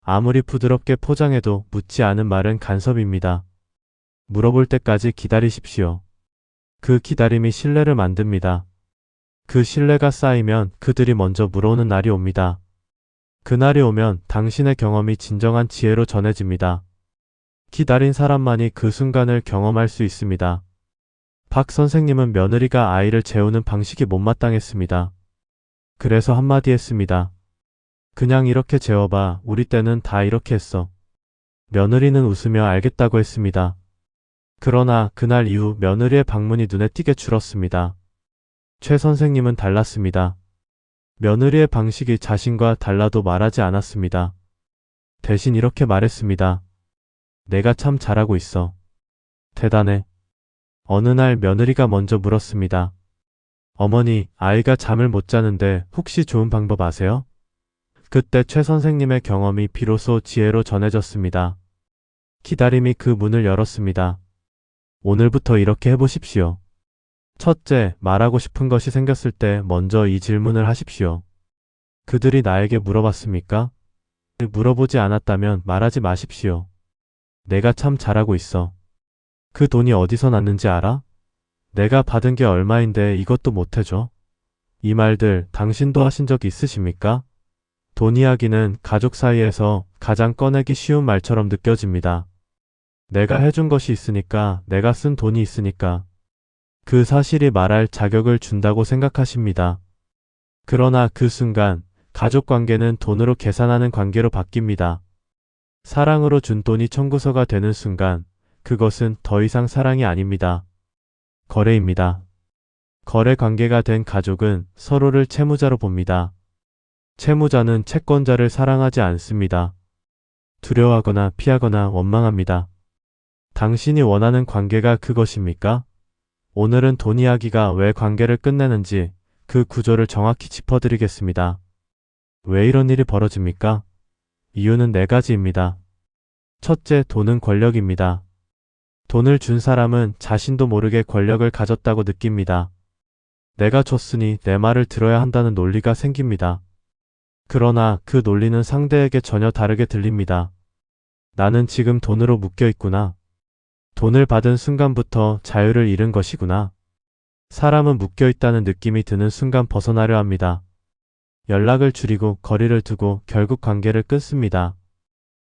Speaker 1: 아무리 부드럽게 포장해도 묻지 않은 말은 간섭입니다. 물어볼 때까지 기다리십시오. 그 기다림이 신뢰를 만듭니다. 그 신뢰가 쌓이면 그들이 먼저 물어오는 날이 옵니다. 그날이 오면 당신의 경험이 진정한 지혜로 전해집니다. 기다린 사람만이 그 순간을 경험할 수 있습니다. 박 선생님은 며느리가 아이를 재우는 방식이 못마땅했습니다. 그래서 한마디 했습니다. 그냥 이렇게 재워봐. 우리 때는 다 이렇게 했어. 며느리는 웃으며 알겠다고 했습니다. 그러나 그날 이후 며느리의 방문이 눈에 띄게 줄었습니다. 최 선생님은 달랐습니다. 며느리의 방식이 자신과 달라도 말하지 않았습니다. 대신 이렇게 말했습니다. 내가 참 잘하고 있어. 대단해. 어느 날 며느리가 먼저 물었습니다. 어머니, 아이가 잠을 못 자는데 혹시 좋은 방법 아세요? 그때 최 선생님의 경험이 비로소 지혜로 전해졌습니다. 기다림이 그 문을 열었습니다. 오늘부터 이렇게 해보십시오. 첫째, 말하고 싶은 것이 생겼을 때 먼저 이 질문을 하십시오. 그들이 나에게 물어봤습니까? 물어보지 않았다면 말하지 마십시오. 내가 참 잘하고 있어. 그 돈이 어디서 났는지 알아? 내가 받은 게 얼마인데 이것도 못 해줘? 이 말들 당신도 하신 적 있으십니까? 돈 이야기는 가족 사이에서 가장 꺼내기 쉬운 말처럼 느껴집니다. 내가 해준 것이 있으니까, 내가 쓴 돈이 있으니까. 그 사실이 말할 자격을 준다고 생각하십니다. 그러나 그 순간 가족 관계는 돈으로 계산하는 관계로 바뀝니다. 사랑으로 준 돈이 청구서가 되는 순간 그것은 더 이상 사랑이 아닙니다. 거래입니다. 거래 관계가 된 가족은 서로를 채무자로 봅니다. 채무자는 채권자를 사랑하지 않습니다. 두려워하거나 피하거나 원망합니다. 당신이 원하는 관계가 그것입니까? 오늘은 돈 이야기가 왜 관계를 끝내는지 그 구조를 정확히 짚어드리겠습니다. 왜 이런 일이 벌어집니까? 이유는 4가지입니다. 첫째, 돈은 권력입니다. 돈을 준 사람은 자신도 모르게 권력을 가졌다고 느낍니다. 내가 줬으니 내 말을 들어야 한다는 논리가 생깁니다. 그러나 그 논리는 상대에게 전혀 다르게 들립니다. 나는 지금 돈으로 묶여 있구나. 돈을 받은 순간부터 자유를 잃은 것이구나. 사람은 묶여 있다는 느낌이 드는 순간 벗어나려 합니다. 연락을 줄이고 거리를 두고 결국 관계를 끊습니다.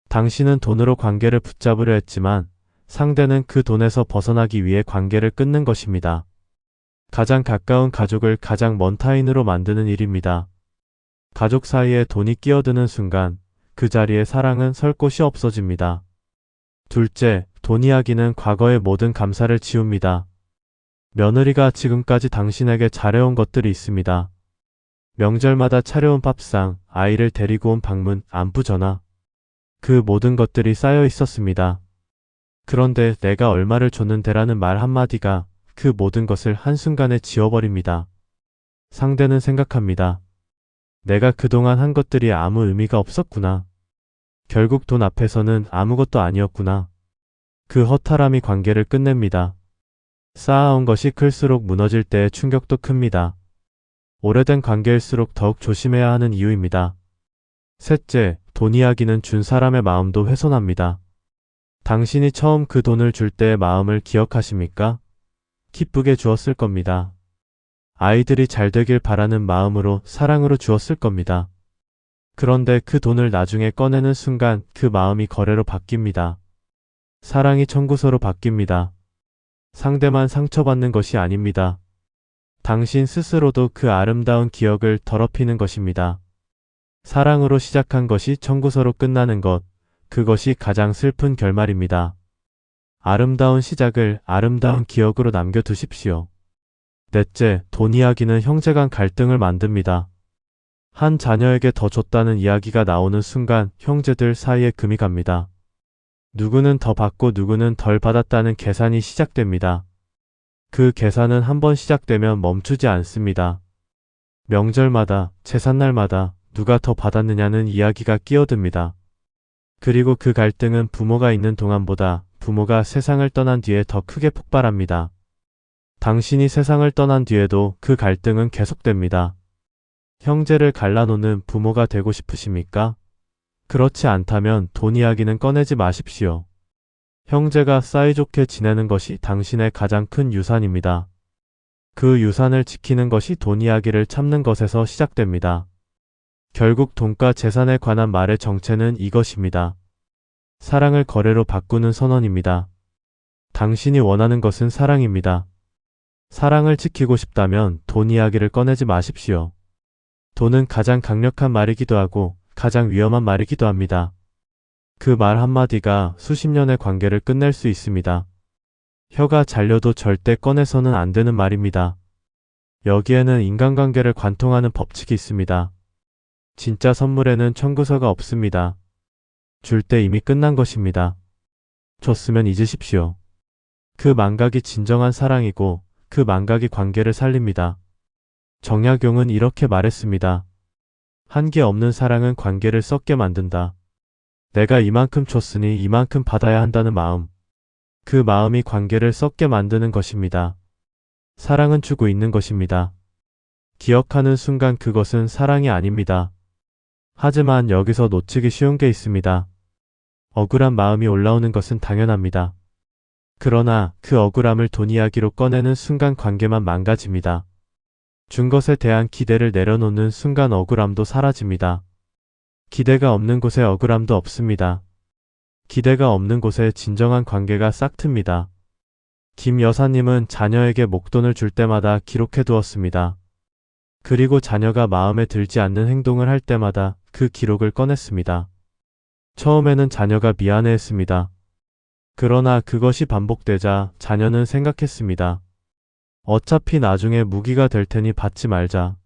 Speaker 1: 당신은 돈으로 관계를 붙잡으려 했지만 상대는 그 돈에서 벗어나기 위해 관계를 끊는 것입니다. 가장 가까운 가족을 가장 먼 타인으로 만드는 일입니다. 가족 사이에 돈이 끼어드는 순간 그 자리에 사랑은 설 곳이 없어집니다. 둘째, 돈 이야기는 과거의 모든 감사를 지웁니다. 며느리가 지금까지 당신에게 잘해온 것들이 있습니다. 명절마다 차려온 밥상, 아이를 데리고 온 방문, 안부 전화. 그 모든 것들이 쌓여 있었습니다. 그런데 내가 얼마를 줬는데라는 말 한마디가 그 모든 것을 한순간에 지워버립니다. 상대는 생각합니다. 내가 그동안 한 것들이 아무 의미가 없었구나. 결국 돈 앞에서는 아무것도 아니었구나. 그 허탈함이 관계를 끝냅니다. 쌓아온 것이 클수록 무너질 때의 충격도 큽니다. 오래된 관계일수록 더욱 조심해야 하는 이유입니다. 셋째, 돈 이야기는 준 사람의 마음도 훼손합니다. 당신이 처음 그 돈을 줄 때의 마음을 기억하십니까? 기쁘게 주었을 겁니다. 아이들이 잘 되길 바라는 마음으로 사랑으로 주었을 겁니다. 그런데 그 돈을 나중에 꺼내는 순간 그 마음이 거래로 바뀝니다. 사랑이 청구서로 바뀝니다. 상대만 상처받는 것이 아닙니다. 당신 스스로도 그 아름다운 기억을 더럽히는 것입니다. 사랑으로 시작한 것이 청구서로 끝나는 것, 그것이 가장 슬픈 결말입니다. 아름다운 시작을 아름다운 기억으로 남겨두십시오. 넷째, 돈 이야기는 형제간 갈등을 만듭니다. 한 자녀에게 더 줬다는 이야기가 나오는 순간 형제들 사이에 금이 갑니다. 누구는 더 받고 누구는 덜 받았다는 계산이 시작됩니다. 그 계산은 한번 시작되면 멈추지 않습니다. 명절마다, 제삿날마다 누가 더 받았느냐는 이야기가 끼어듭니다. 그리고 그 갈등은 부모가 있는 동안보다 부모가 세상을 떠난 뒤에 더 크게 폭발합니다. 당신이 세상을 떠난 뒤에도 그 갈등은 계속됩니다. 형제를 갈라놓는 부모가 되고 싶으십니까? 그렇지 않다면 돈 이야기는 꺼내지 마십시오. 형제가 사이좋게 지내는 것이 당신의 가장 큰 유산입니다. 그 유산을 지키는 것이 돈 이야기를 참는 것에서 시작됩니다. 결국 돈과 재산에 관한 말의 정체는 이것입니다. 사랑을 거래로 바꾸는 선언입니다. 당신이 원하는 것은 사랑입니다. 사랑을 지키고 싶다면 돈 이야기를 꺼내지 마십시오. 돈은 가장 강력한 말이기도 하고 가장 위험한 말이기도 합니다. 그 말 한마디가 수십 년의 관계를 끝낼 수 있습니다. 혀가 잘려도 절대 꺼내서는 안 되는 말입니다. 여기에는 인간관계를 관통하는 법칙이 있습니다. 진짜 선물에는 청구서가 없습니다. 줄 때 이미 끝난 것입니다. 줬으면 잊으십시오. 그 망각이 진정한 사랑이고 그 망각이 관계를 살립니다. 정약용은 이렇게 말했습니다. 한계 없는 사랑은 관계를 썩게 만든다. 내가 이만큼 줬으니 이만큼 받아야 한다는 마음. 그 마음이 관계를 썩게 만드는 것입니다. 사랑은 주고 있는 것입니다. 기억하는 순간 그것은 사랑이 아닙니다. 하지만 여기서 놓치기 쉬운 게 있습니다. 억울한 마음이 올라오는 것은 당연합니다. 그러나 그 억울함을 돈 이야기로 꺼내는 순간 관계만 망가집니다. 준 것에 대한 기대를 내려놓는 순간 억울함도 사라집니다. 기대가 없는 곳에 억울함도 없습니다. 기대가 없는 곳에 진정한 관계가 싹틉니다. 김 여사님은 자녀에게 목돈을 줄 때마다 기록해 두었습니다. 그리고 자녀가 마음에 들지 않는 행동을 할 때마다 그 기록을 꺼냈습니다. 처음에는 자녀가 미안해했습니다. 그러나 그것이 반복되자 자녀는 생각했습니다. 어차피 나중에 무기가 될 테니 받지 말자.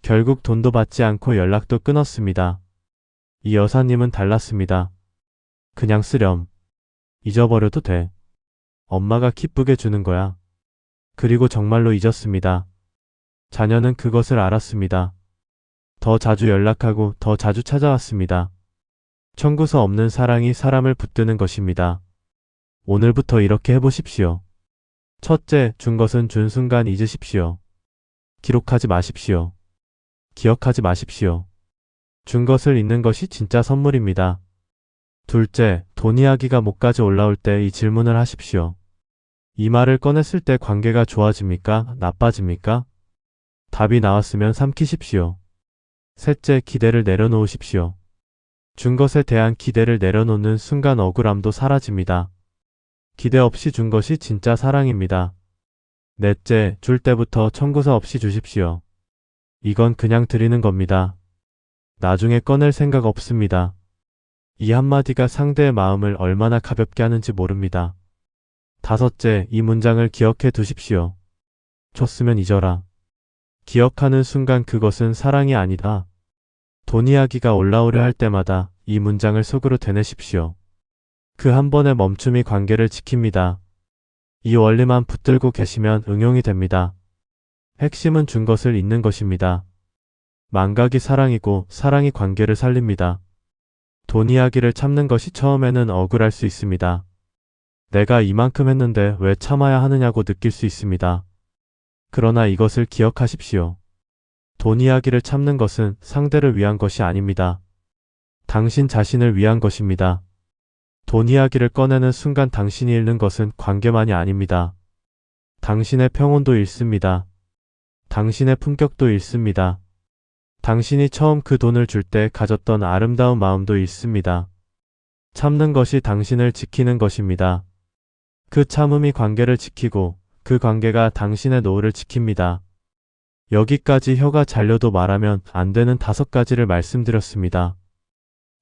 Speaker 1: 결국 돈도 받지 않고 연락도 끊었습니다. 이 여사님은 달랐습니다. 그냥 쓰렴. 잊어버려도 돼. 엄마가 기쁘게 주는 거야. 그리고 정말로 잊었습니다. 자녀는 그것을 알았습니다. 더 자주 연락하고 더 자주 찾아왔습니다. 청구서 없는 사랑이 사람을 붙드는 것입니다. 오늘부터 이렇게 해보십시오. 첫째, 준 것은 준 순간 잊으십시오. 기록하지 마십시오. 기억하지 마십시오. 준 것을 잊는 것이 진짜 선물입니다. 둘째, 돈 이야기가 목까지 올라올 때 이 질문을 하십시오. 이 말을 꺼냈을 때 관계가 좋아집니까? 나빠집니까? 답이 나왔으면 삼키십시오. 셋째, 기대를 내려놓으십시오. 준 것에 대한 기대를 내려놓는 순간 억울함도 사라집니다. 기대 없이 준 것이 진짜 사랑입니다. 넷째, 줄 때부터 청구서 없이 주십시오. 이건 그냥 드리는 겁니다. 나중에 꺼낼 생각 없습니다. 이 한마디가 상대의 마음을 얼마나 가볍게 하는지 모릅니다. 다섯째, 이 문장을 기억해 두십시오. 줬으면 잊어라. 기억하는 순간 그것은 사랑이 아니다. 돈 이야기가 올라오려 할 때마다 이 문장을 속으로 되뇌십시오. 그 한 번의 멈춤이 관계를 지킵니다. 이 원리만 붙들고 계시면 응용이 됩니다. 핵심은 준 것을 잇는 것입니다. 망각이 사랑이고 사랑이 관계를 살립니다. 돈 이야기를 참는 것이 처음에는 억울할 수 있습니다. 내가 이만큼 했는데 왜 참아야 하느냐고 느낄 수 있습니다. 그러나 이것을 기억하십시오. 돈 이야기를 참는 것은 상대를 위한 것이 아닙니다. 당신 자신을 위한 것입니다. 돈 이야기를 꺼내는 순간 당신이 잃는 것은 관계만이 아닙니다. 당신의 평온도 잃습니다. 당신의 품격도 잃습니다. 당신이 처음 그 돈을 줄 때 가졌던 아름다운 마음도 잃습니다. 참는 것이 당신을 지키는 것입니다. 그 참음이 관계를 지키고 그 관계가 당신의 노후를 지킵니다. 여기까지 혀가 잘려도 말하면 안 되는 5가지를 말씀드렸습니다.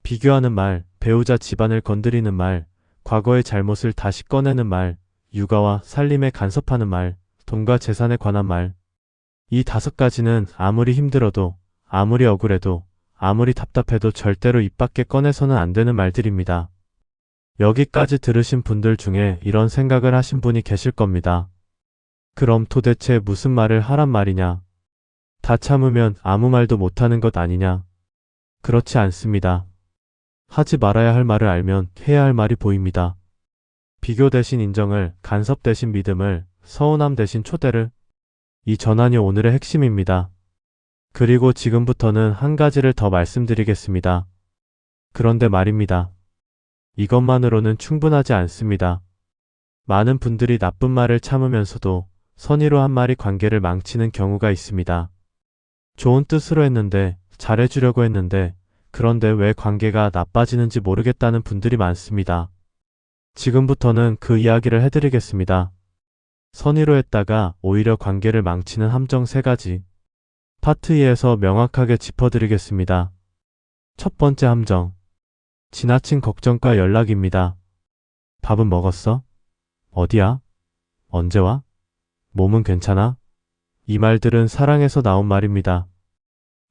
Speaker 1: 비교하는 말, 배우자 집안을 건드리는 말, 과거의 잘못을 다시 꺼내는 말, 육아와 살림에 간섭하는 말, 돈과 재산에 관한 말. 이 5가지는 아무리 힘들어도, 아무리 억울해도, 아무리 답답해도 절대로 입 밖에 꺼내서는 안 되는 말들입니다. 여기까지 들으신 분들 중에 이런 생각을 하신 분이 계실 겁니다. 그럼 도대체 무슨 말을 하란 말이냐? 다 참으면 아무 말도 못하는 것 아니냐? 그렇지 않습니다. 하지 말아야 할 말을 알면 해야 할 말이 보입니다. 비교 대신 인정을, 간섭 대신 믿음을, 서운함 대신 초대를. 이 전환이 오늘의 핵심입니다. 그리고 지금부터는 한 가지를 더 말씀드리겠습니다. 그런데 말입니다. 이것만으로는 충분하지 않습니다. 많은 분들이 나쁜 말을 참으면서도 선의로 한 말이 관계를 망치는 경우가 있습니다. 좋은 뜻으로 했는데, 잘해주려고 했는데, 그런데 왜 관계가 나빠지는지 모르겠다는 분들이 많습니다. 지금부터는 그 이야기를 해드리겠습니다. 선의로 했다가 오히려 관계를 망치는 함정 3가지. 파트 2에서 명확하게 짚어드리겠습니다. 첫 번째 함정. 지나친 걱정과 연락입니다. 밥은 먹었어? 어디야? 언제 와? 몸은 괜찮아? 이 말들은 사랑에서 나온 말입니다.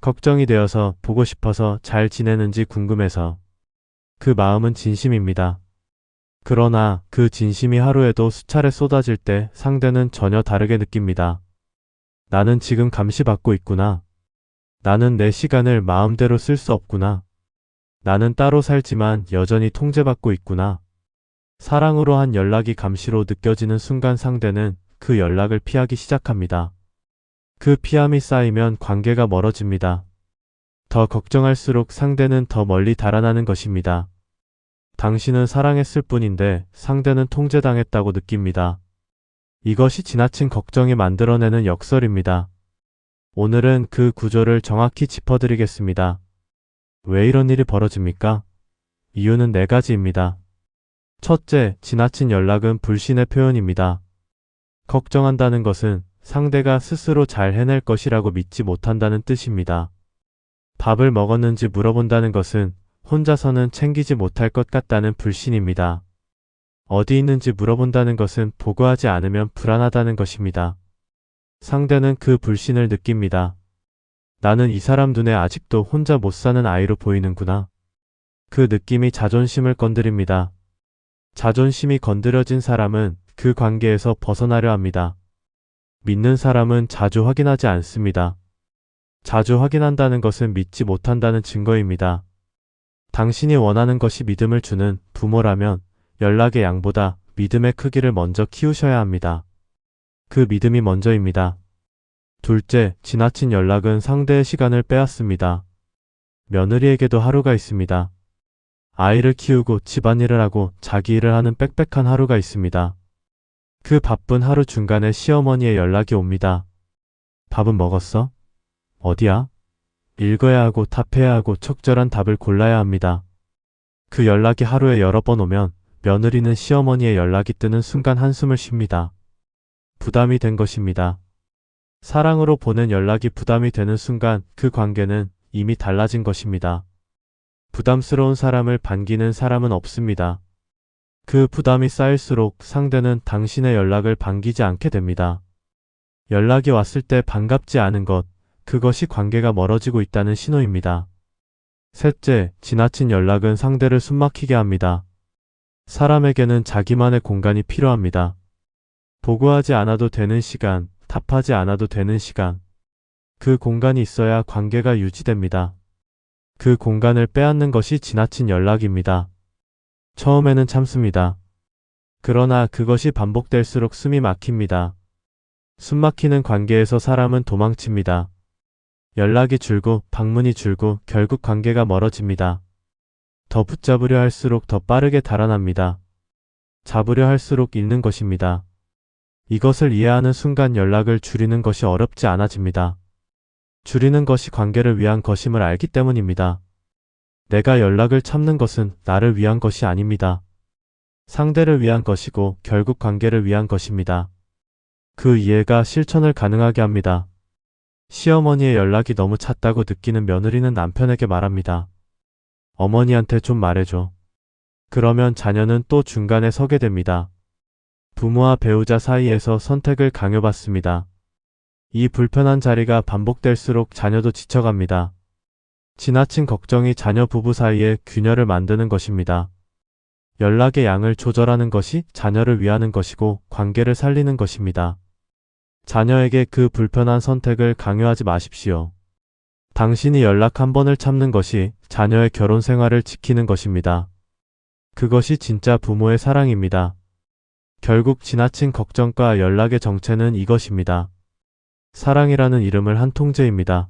Speaker 1: 걱정이 되어서, 보고 싶어서, 잘 지내는지 궁금해서. 그 마음은 진심입니다. 그러나 그 진심이 하루에도 수차례 쏟아질 때 상대는 전혀 다르게 느낍니다. 나는 지금 감시받고 있구나. 나는 내 시간을 마음대로 쓸 수 없구나. 나는 따로 살지만 여전히 통제받고 있구나. 사랑으로 한 연락이 감시로 느껴지는 순간 상대는 그 연락을 피하기 시작합니다. 그 피함이 쌓이면 관계가 멀어집니다. 더 걱정할수록 상대는 더 멀리 달아나는 것입니다. 당신은 사랑했을 뿐인데 상대는 통제당했다고 느낍니다. 이것이 지나친 걱정이 만들어내는 역설입니다. 오늘은 그 구조를 정확히 짚어드리겠습니다. 왜 이런 일이 벌어집니까? 이유는 4가지입니다. 첫째, 지나친 연락은 불신의 표현입니다. 걱정한다는 것은 상대가 스스로 잘 해낼 것이라고 믿지 못한다는 뜻입니다. 밥을 먹었는지 물어본다는 것은 혼자서는 챙기지 못할 것 같다는 불신입니다. 어디 있는지 물어본다는 것은 보고하지 않으면 불안하다는 것입니다. 상대는 그 불신을 느낍니다. 나는 이 사람 눈에 아직도 혼자 못 사는 아이로 보이는구나. 그 느낌이 자존심을 건드립니다. 자존심이 건드려진 사람은 그 관계에서 벗어나려 합니다. 믿는 사람은 자주 확인하지 않습니다. 자주 확인한다는 것은 믿지 못한다는 증거입니다. 당신이 원하는 것이 믿음을 주는 부모라면 연락의 양보다 믿음의 크기를 먼저 키우셔야 합니다. 그 믿음이 먼저입니다. 둘째, 지나친 연락은 상대의 시간을 빼앗습니다. 며느리에게도 하루가 있습니다. 아이를 키우고 집안일을 하고 자기 일을 하는 빽빽한 하루가 있습니다. 그 바쁜 하루 중간에 시어머니의 연락이 옵니다. 밥은 먹었어? 어디야? 읽어야 하고 답해야 하고 적절한 답을 골라야 합니다. 그 연락이 하루에 여러 번 오면 며느리는 시어머니의 연락이 뜨는 순간 한숨을 쉽니다. 부담이 된 것입니다. 사랑으로 보낸 연락이 부담이 되는 순간 그 관계는 이미 달라진 것입니다. 부담스러운 사람을 반기는 사람은 없습니다. 그 부담이 쌓일수록 상대는 당신의 연락을 반기지 않게 됩니다. 연락이 왔을 때 반갑지 않은 것, 그것이 관계가 멀어지고 있다는 신호입니다. 셋째, 지나친 연락은 상대를 숨막히게 합니다. 사람에게는 자기만의 공간이 필요합니다. 보고하지 않아도 되는 시간, 답하지 않아도 되는 시간. 그 공간이 있어야 관계가 유지됩니다. 그 공간을 빼앗는 것이 지나친 연락입니다. 처음에는 참습니다. 그러나 그것이 반복될수록 숨이 막힙니다. 숨 막히는 관계에서 사람은 도망칩니다. 연락이 줄고 방문이 줄고 결국 관계가 멀어집니다. 더 붙잡으려 할수록 더 빠르게 달아납니다. 잡으려 할수록 잃는 것입니다. 이것을 이해하는 순간 연락을 줄이는 것이 어렵지 않아집니다. 줄이는 것이 관계를 위한 것임을 알기 때문입니다. 내가 연락을 참는 것은 나를 위한 것이 아닙니다. 상대를 위한 것이고 결국 관계를 위한 것입니다. 그 이해가 실천을 가능하게 합니다. 시어머니의 연락이 너무 잦다고 느끼는 며느리는 남편에게 말합니다. 어머니한테 좀 말해줘. 그러면 자녀는 또 중간에 서게 됩니다. 부모와 배우자 사이에서 선택을 강요받습니다. 이 불편한 자리가 반복될수록 자녀도 지쳐갑니다. 지나친 걱정이 자녀 부부 사이에 균열을 만드는 것입니다. 연락의 양을 조절하는 것이 자녀를 위하는 것이고 관계를 살리는 것입니다. 자녀에게 그 불편한 선택을 강요하지 마십시오. 당신이 연락 한 번을 참는 것이 자녀의 결혼 생활을 지키는 것입니다. 그것이 진짜 부모의 사랑입니다. 결국 지나친 걱정과 연락의 정체는 이것입니다. 사랑이라는 이름을 한 통째입니다.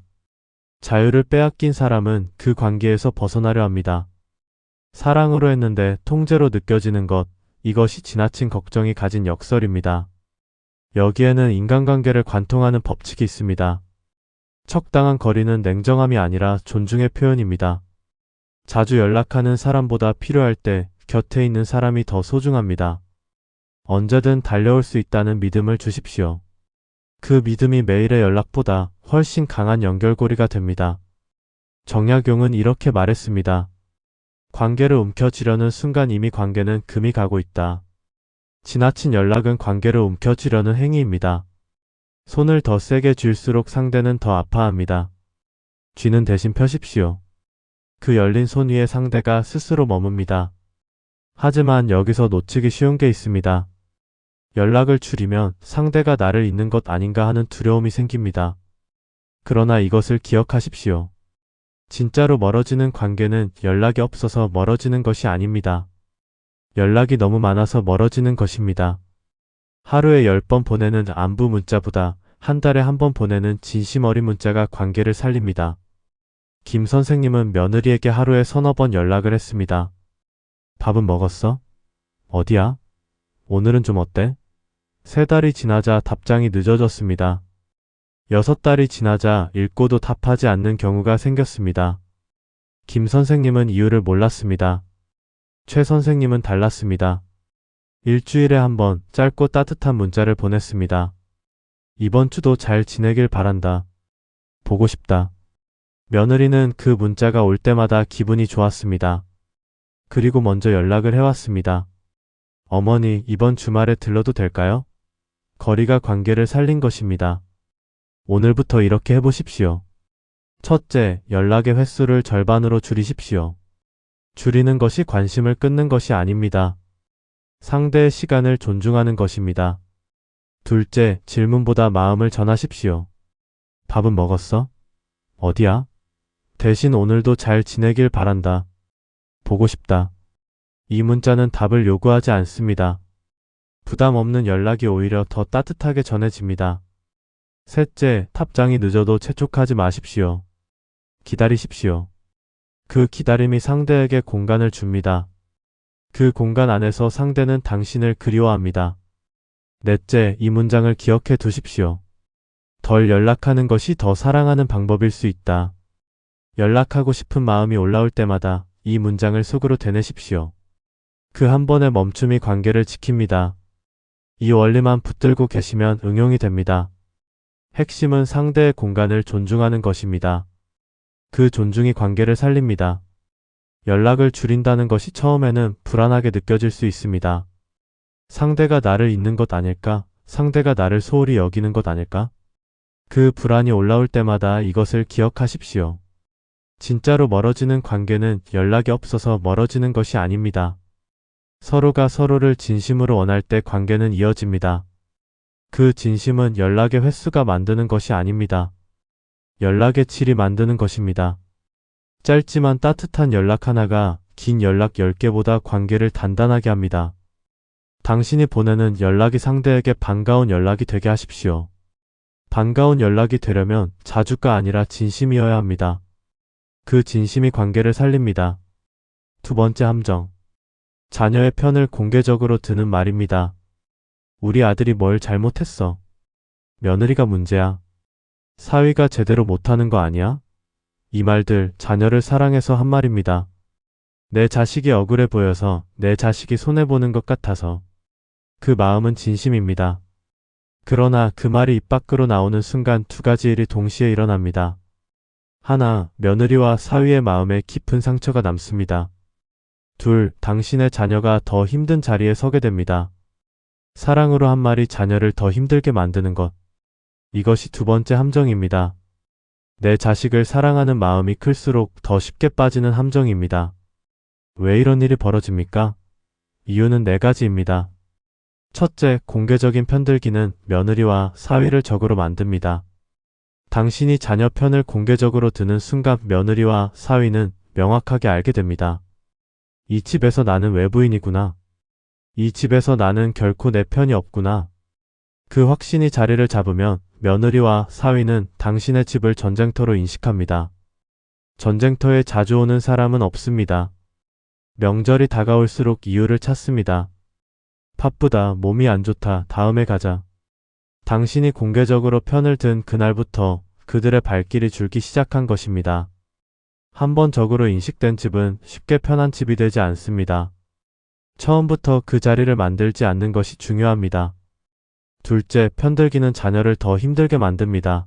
Speaker 1: 자유를 빼앗긴 사람은 그 관계에서 벗어나려 합니다. 사랑으로 했는데 통제로 느껴지는 것, 이것이 지나친 걱정이 가진 역설입니다. 여기에는 인간관계를 관통하는 법칙이 있습니다. 적당한 거리는 냉정함이 아니라 존중의 표현입니다. 자주 연락하는 사람보다 필요할 때 곁에 있는 사람이 더 소중합니다. 언제든 달려올 수 있다는 믿음을 주십시오. 그 믿음이 매일의 연락보다 훨씬 강한 연결고리가 됩니다. 정약용은 이렇게 말했습니다. 관계를 움켜쥐려는 순간 이미 관계는 금이 가고 있다. 지나친 연락은 관계를 움켜쥐려는 행위입니다. 손을 더 세게 쥘수록 상대는 더 아파합니다. 쥐는 대신 펴십시오. 그 열린 손 위에 상대가 스스로 머뭅니다. 하지만 여기서 놓치기 쉬운 게 있습니다. 연락을 줄이면 상대가 나를 잊는 것 아닌가 하는 두려움이 생깁니다. 그러나 이것을 기억하십시오. 진짜로 멀어지는 관계는 연락이 없어서 멀어지는 것이 아닙니다. 연락이 너무 많아서 멀어지는 것입니다. 하루에 10번 보내는 안부 문자보다 한 달에 한 번 보내는 진심 어린 문자가 관계를 살립니다. 김 선생님은 며느리에게 하루에 서너 번 연락을 했습니다. 밥은 먹었어? 어디야? 오늘은 좀 어때? 3달이 지나자 답장이 늦어졌습니다. 6달이 지나자 읽고도 답하지 않는 경우가 생겼습니다. 김 선생님은 이유를 몰랐습니다. 최 선생님은 달랐습니다. 일주일에 한 번 짧고 따뜻한 문자를 보냈습니다. 이번 주도 잘 지내길 바란다. 보고 싶다. 며느리는 그 문자가 올 때마다 기분이 좋았습니다. 그리고 먼저 연락을 해왔습니다. 어머니, 이번 주말에 들러도 될까요? 거리가 관계를 살린 것입니다. 오늘부터 이렇게 해보십시오. 첫째, 연락의 횟수를 절반으로 줄이십시오. 줄이는 것이 관심을 끊는 것이 아닙니다. 상대의 시간을 존중하는 것입니다. 둘째, 질문보다 마음을 전하십시오. 밥은 먹었어? 어디야? 대신 오늘도 잘 지내길 바란다. 보고 싶다. 이 문자는 답을 요구하지 않습니다. 부담 없는 연락이 오히려 더 따뜻하게 전해집니다. 셋째, 답장이 늦어도 재촉하지 마십시오. 기다리십시오. 그 기다림이 상대에게 공간을 줍니다. 그 공간 안에서 상대는 당신을 그리워합니다. 넷째, 이 문장을 기억해 두십시오. 덜 연락하는 것이 더 사랑하는 방법일 수 있다. 연락하고 싶은 마음이 올라올 때마다 이 문장을 속으로 되뇌십시오. 그 한 번의 멈춤이 관계를 지킵니다. 이 원리만 붙들고 계시면 응용이 됩니다. 핵심은 상대의 공간을 존중하는 것입니다. 그 존중이 관계를 살립니다. 연락을 줄인다는 것이 처음에는 불안하게 느껴질 수 있습니다. 상대가 나를 잊는 것 아닐까? 상대가 나를 소홀히 여기는 것 아닐까? 그 불안이 올라올 때마다 이것을 기억하십시오. 진짜로 멀어지는 관계는 연락이 없어서 멀어지는 것이 아닙니다. 서로가 서로를 진심으로 원할 때 관계는 이어집니다. 그 진심은 연락의 횟수가 만드는 것이 아닙니다. 연락의 질이 만드는 것입니다. 짧지만 따뜻한 연락 하나가 긴 연락 10개보다 관계를 단단하게 합니다. 당신이 보내는 연락이 상대에게 반가운 연락이 되게 하십시오. 반가운 연락이 되려면 자주가 아니라 진심이어야 합니다. 그 진심이 관계를 살립니다. 두 번째 함정. 자녀의 편을 공개적으로 드는 말입니다. 우리 아들이 뭘 잘못했어? 며느리가 문제야. 사위가 제대로 못하는 거 아니야? 이 말들 자녀를 사랑해서 한 말입니다. 내 자식이 억울해 보여서, 내 자식이 손해보는 것 같아서. 그 마음은 진심입니다. 그러나 그 말이 입 밖으로 나오는 순간 두 가지 일이 동시에 일어납니다. 하나, 며느리와 사위의 마음에 깊은 상처가 남습니다. 둘, 당신의 자녀가 더 힘든 자리에 서게 됩니다. 사랑으로 한 말이 자녀를 더 힘들게 만드는 것. 이것이 두 번째 함정입니다. 내 자식을 사랑하는 마음이 클수록 더 쉽게 빠지는 함정입니다. 왜 이런 일이 벌어집니까? 이유는 네 가지입니다. 첫째, 공개적인 편들기는 며느리와 사위를 적으로 만듭니다. 당신이 자녀 편을 공개적으로 드는 순간 며느리와 사위는 명확하게 알게 됩니다. 이 집에서 나는 외부인이구나. 이 집에서 나는 결코 내 편이 없구나. 그 확신이 자리를 잡으면 며느리와 사위는 당신의 집을 전쟁터로 인식합니다. 전쟁터에 자주 오는 사람은 없습니다. 명절이 다가올수록 이유를 찾습니다. 바쁘다, 몸이 안 좋다, 다음에 가자. 당신이 공개적으로 편을 든 그날부터 그들의 발길이 줄기 시작한 것입니다. 한번 적으로 인식된 집은 쉽게 편한 집이 되지 않습니다. 처음부터 그 자리를 만들지 않는 것이 중요합니다. 둘째, 편들기는 자녀를 더 힘들게 만듭니다.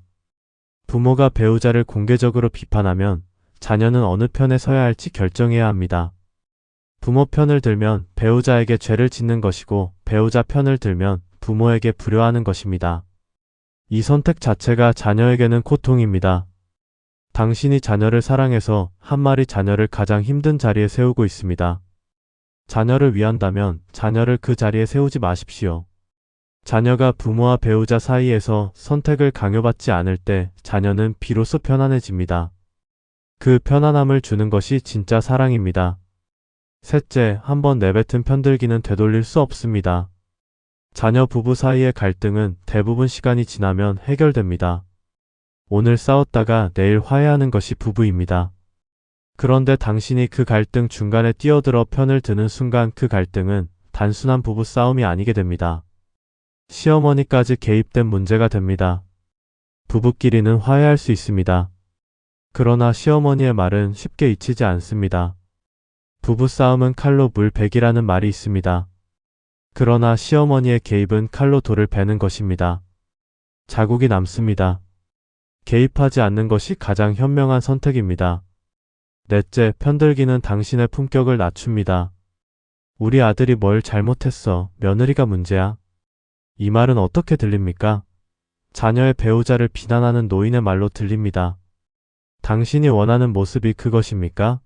Speaker 1: 부모가 배우자를 공개적으로 비판하면 자녀는 어느 편에 서야 할지 결정해야 합니다. 부모 편을 들면 배우자에게 죄를 짓는 것이고 배우자 편을 들면 부모에게 불효하는 것입니다. 이 선택 자체가 자녀에게는 고통입니다. 당신이 자녀를 사랑해서 한 마리 자녀를 가장 힘든 자리에 세우고 있습니다. 자녀를 위한다면 자녀를 그 자리에 세우지 마십시오. 자녀가 부모와 배우자 사이에서 선택을 강요받지 않을 때 자녀는 비로소 편안해집니다. 그 편안함을 주는 것이 진짜 사랑입니다. 셋째, 한번 내뱉은 편들기는 되돌릴 수 없습니다. 자녀 부부 사이의 갈등은 대부분 시간이 지나면 해결됩니다. 오늘 싸웠다가 내일 화해하는 것이 부부입니다. 그런데 당신이 그 갈등 중간에 뛰어들어 편을 드는 순간 그 갈등은 단순한 부부 싸움이 아니게 됩니다. 시어머니까지 개입된 문제가 됩니다. 부부끼리는 화해할 수 있습니다. 그러나 시어머니의 말은 쉽게 잊히지 않습니다. 부부싸움은 칼로 물 베기라는 말이 있습니다. 그러나 시어머니의 개입은 칼로 돌을 베는 것입니다. 자국이 남습니다. 개입하지 않는 것이 가장 현명한 선택입니다. 넷째, 편들기는 당신의 품격을 낮춥니다. 우리 아들이 뭘 잘못했어? 며느리가 문제야? 이 말은 어떻게 들립니까? 자녀의 배우자를 비난하는 노인의 말로 들립니다. 당신이 원하는 모습이 그것입니까?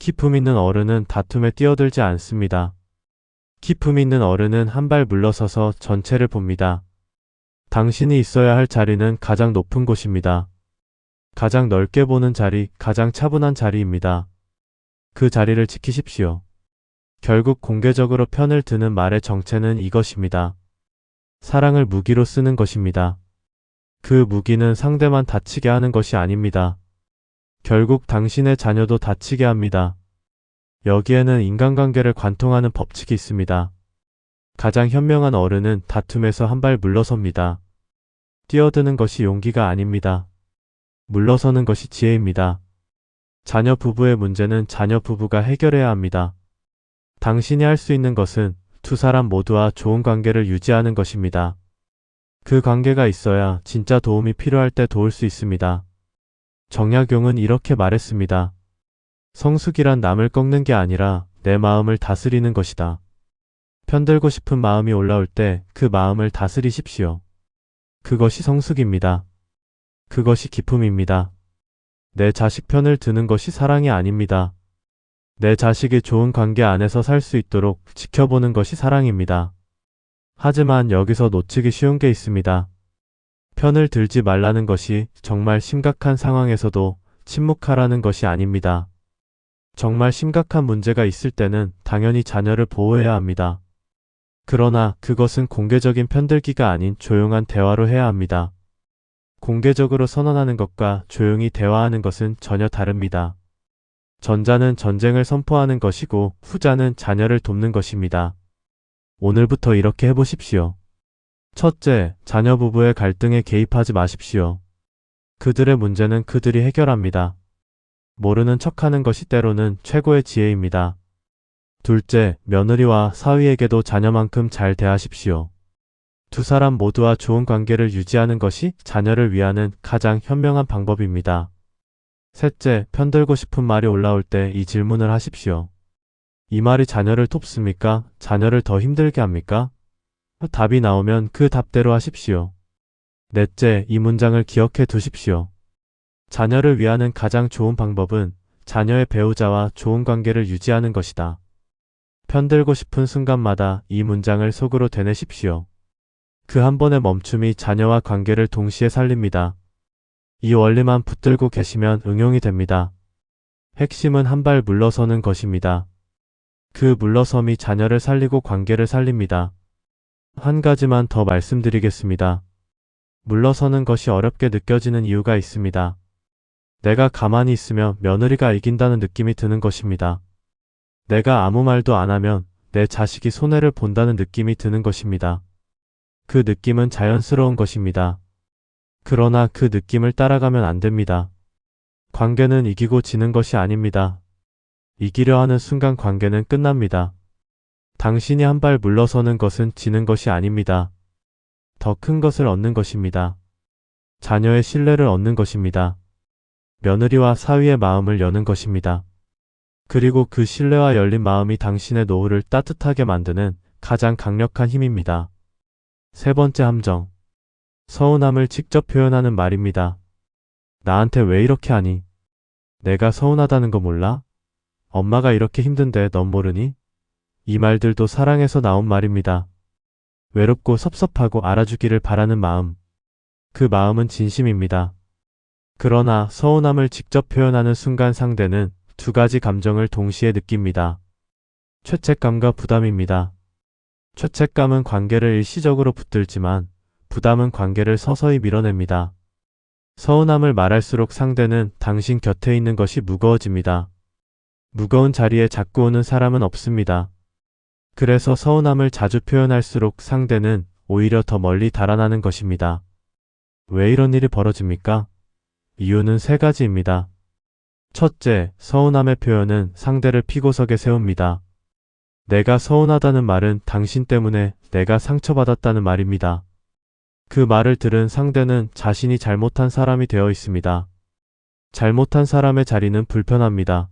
Speaker 1: 기품 있는 어른은 다툼에 뛰어들지 않습니다. 기품 있는 어른은 한 발 물러서서 전체를 봅니다. 당신이 있어야 할 자리는 가장 높은 곳입니다. 가장 넓게 보는 자리, 가장 차분한 자리입니다. 그 자리를 지키십시오. 결국 공개적으로 편을 드는 말의 정체는 이것입니다. 사랑을 무기로 쓰는 것입니다. 그 무기는 상대만 다치게 하는 것이 아닙니다. 결국 당신의 자녀도 다치게 합니다. 여기에는 인간관계를 관통하는 법칙이 있습니다. 가장 현명한 어른은 다툼에서 한 발 물러섭니다. 뛰어드는 것이 용기가 아닙니다. 물러서는 것이 지혜입니다. 자녀 부부의 문제는 자녀 부부가 해결해야 합니다. 당신이 할 수 있는 것은 두 사람 모두와 좋은 관계를 유지하는 것입니다. 그 관계가 있어야 진짜 도움이 필요할 때 도울 수 있습니다. 정약용은 이렇게 말했습니다. 성숙이란 남을 꺾는 게 아니라 내 마음을 다스리는 것이다. 편들고 싶은 마음이 올라올 때 그 마음을 다스리십시오. 그것이 성숙입니다. 그것이 기품입니다. 내 자식 편을 드는 것이 사랑이 아닙니다. 내 자식이 좋은 관계 안에서 살 수 있도록 지켜보는 것이 사랑입니다. 하지만 여기서 놓치기 쉬운 게 있습니다. 편을 들지 말라는 것이 정말 심각한 상황에서도 침묵하라는 것이 아닙니다. 정말 심각한 문제가 있을 때는 당연히 자녀를 보호해야 합니다. 그러나 그것은 공개적인 편들기가 아닌 조용한 대화로 해야 합니다. 공개적으로 선언하는 것과 조용히 대화하는 것은 전혀 다릅니다. 전자는 전쟁을 선포하는 것이고 후자는 자녀를 돕는 것입니다. 오늘부터 이렇게 해보십시오. 첫째, 자녀 부부의 갈등에 개입하지 마십시오. 그들의 문제는 그들이 해결합니다. 모르는 척하는 것이 때로는 최고의 지혜입니다. 둘째, 며느리와 사위에게도 자녀만큼 잘 대하십시오. 두 사람 모두와 좋은 관계를 유지하는 것이 자녀를 위하는 가장 현명한 방법입니다. 셋째, 편들고 싶은 말이 올라올 때 이 질문을 하십시오. 이 말이 자녀를 돕습니까? 자녀를 더 힘들게 합니까? 답이 나오면 그 답대로 하십시오. 넷째, 이 문장을 기억해 두십시오. 자녀를 위하는 가장 좋은 방법은 자녀의 배우자와 좋은 관계를 유지하는 것이다. 편들고 싶은 순간마다 이 문장을 속으로 되뇌십시오. 그 한 번의 멈춤이 자녀와 관계를 동시에 살립니다. 이 원리만 붙들고 계시면 응용이 됩니다. 핵심은 한 발 물러서는 것입니다. 그 물러섬이 자녀를 살리고 관계를 살립니다. 한 가지만 더 말씀드리겠습니다. 물러서는 것이 어렵게 느껴지는 이유가 있습니다. 내가 가만히 있으면 며느리가 이긴다는 느낌이 드는 것입니다. 내가 아무 말도 안 하면 내 자식이 손해를 본다는 느낌이 드는 것입니다. 그 느낌은 자연스러운 것입니다. 그러나 그 느낌을 따라가면 안 됩니다. 관계는 이기고 지는 것이 아닙니다. 이기려 하는 순간 관계는 끝납니다. 당신이 한 발 물러서는 것은 지는 것이 아닙니다. 더 큰 것을 얻는 것입니다. 자녀의 신뢰를 얻는 것입니다. 며느리와 사위의 마음을 여는 것입니다. 그리고 그 신뢰와 열린 마음이 당신의 노후를 따뜻하게 만드는 가장 강력한 힘입니다. 세 번째 함정. 서운함을 직접 표현하는 말입니다. 나한테 왜 이렇게 하니? 내가 서운하다는 거 몰라? 엄마가 이렇게 힘든데 넌 모르니? 이 말들도 사랑에서 나온 말입니다. 외롭고 섭섭하고 알아주기를 바라는 마음. 그 마음은 진심입니다. 그러나 서운함을 직접 표현하는 순간 상대는 두 가지 감정을 동시에 느낍니다. 죄책감과 부담입니다. 죄책감은 관계를 일시적으로 붙들지만 부담은 관계를 서서히 밀어냅니다. 서운함을 말할수록 상대는 당신 곁에 있는 것이 무거워집니다. 무거운 자리에 자꾸 오는 사람은 없습니다. 그래서 서운함을 자주 표현할수록 상대는 오히려 더 멀리 달아나는 것입니다. 왜 이런 일이 벌어집니까? 이유는 세 가지입니다. 첫째, 서운함의 표현은 상대를 피고석에 세웁니다. 내가 서운하다는 말은 당신 때문에 내가 상처받았다는 말입니다. 그 말을 들은 상대는 자신이 잘못한 사람이 되어 있습니다. 잘못한 사람의 자리는 불편합니다.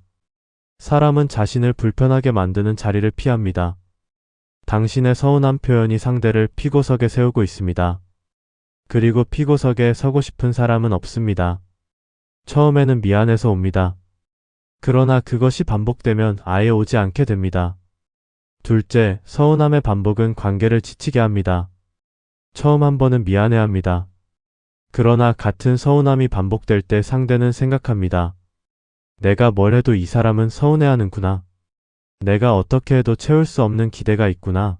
Speaker 1: 사람은 자신을 불편하게 만드는 자리를 피합니다. 당신의 서운한 표현이 상대를 피고석에 세우고 있습니다. 그리고 피고석에 서고 싶은 사람은 없습니다. 처음에는 미안해서 옵니다. 그러나 그것이 반복되면 아예 오지 않게 됩니다. 둘째, 서운함의 반복은 관계를 지치게 합니다. 처음 한 번은 미안해합니다. 그러나 같은 서운함이 반복될 때 상대는 생각합니다. 내가 뭘 해도 이 사람은 서운해하는구나. 내가 어떻게 해도 채울 수 없는 기대가 있구나.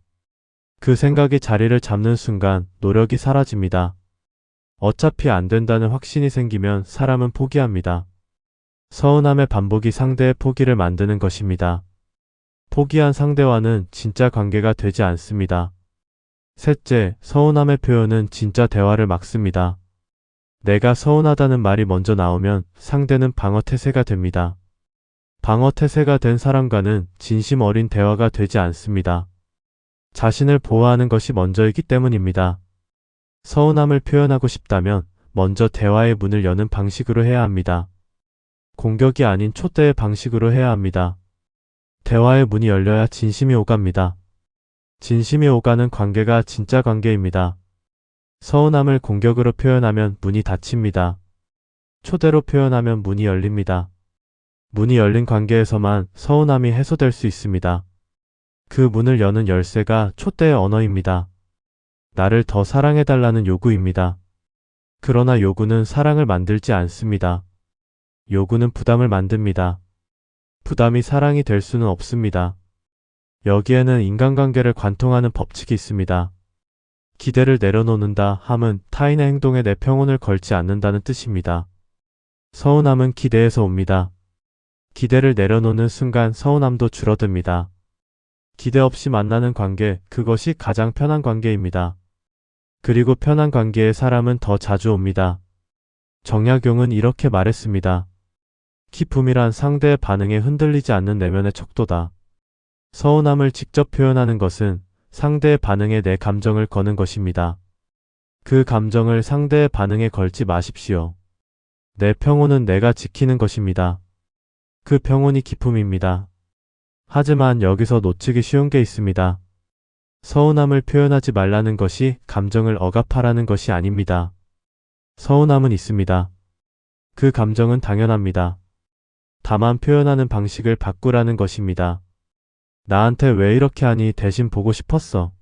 Speaker 1: 그 생각이 자리를 잡는 순간 노력이 사라집니다. 어차피 안 된다는 확신이 생기면 사람은 포기합니다. 서운함의 반복이 상대의 포기를 만드는 것입니다. 포기한 상대와는 진짜 관계가 되지 않습니다. 셋째, 서운함의 표현은 진짜 대화를 막습니다. 내가 서운하다는 말이 먼저 나오면 상대는 방어태세가 됩니다. 방어태세가 된 사람과는 진심 어린 대화가 되지 않습니다. 자신을 보호하는 것이 먼저이기 때문입니다. 서운함을 표현하고 싶다면 먼저 대화의 문을 여는 방식으로 해야 합니다. 공격이 아닌 촛대의 방식으로 해야 합니다. 대화의 문이 열려야 진심이 오갑니다. 진심이 오가는 관계가 진짜 관계입니다. 서운함을 공격으로 표현하면 문이 닫힙니다. 초대로 표현하면 문이 열립니다. 문이 열린 관계에서만 서운함이 해소될 수 있습니다. 그 문을 여는 열쇠가 촛대의 언어입니다. 나를 더 사랑해달라는 요구입니다. 그러나 요구는 사랑을 만들지 않습니다. 요구는 부담을 만듭니다. 부담이 사랑이 될 수는 없습니다. 여기에는 인간관계를 관통하는 법칙이 있습니다. 기대를 내려놓는다 함은 타인의 행동에 내 평온을 걸지 않는다는 뜻입니다. 서운함은 기대에서 옵니다. 기대를 내려놓는 순간 서운함도 줄어듭니다. 기대 없이 만나는 관계, 그것이 가장 편한 관계입니다. 그리고 편한 관계에 사람은 더 자주 옵니다. 정약용은 이렇게 말했습니다. 기품이란 상대의 반응에 흔들리지 않는 내면의 척도다. 서운함을 직접 표현하는 것은 상대의 반응에 내 감정을 거는 것입니다. 그 감정을 상대의 반응에 걸지 마십시오. 내 평온은 내가 지키는 것입니다. 그 평온이 기품입니다. 하지만 여기서 놓치기 쉬운 게 있습니다. 서운함을 표현하지 말라는 것이 감정을 억압하라는 것이 아닙니다. 서운함은 있습니다. 그 감정은 당연합니다. 다만 표현하는 방식을 바꾸라는 것입니다. 나한테 왜 이렇게 하니 대신 보고 싶었어.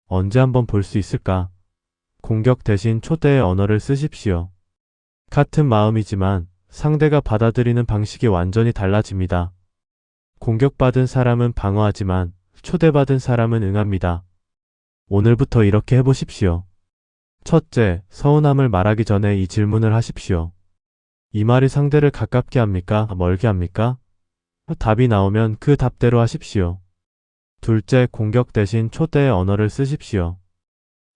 Speaker 1: 언제 한번 볼 수 있을까? 공격 대신 초대의 언어를 쓰십시오. 같은 마음이지만 상대가 받아들이는 방식이 완전히 달라집니다. 공격받은 사람은 방어하지만 초대받은 사람은 응합니다. 오늘부터 이렇게 해보십시오. 첫째, 서운함을 말하기 전에 이 질문을 하십시오. 이 말이 상대를 가깝게 합니까? 멀게 합니까? 답이 나오면 그 답대로 하십시오. 둘째, 공격 대신 초대의 언어를 쓰십시오.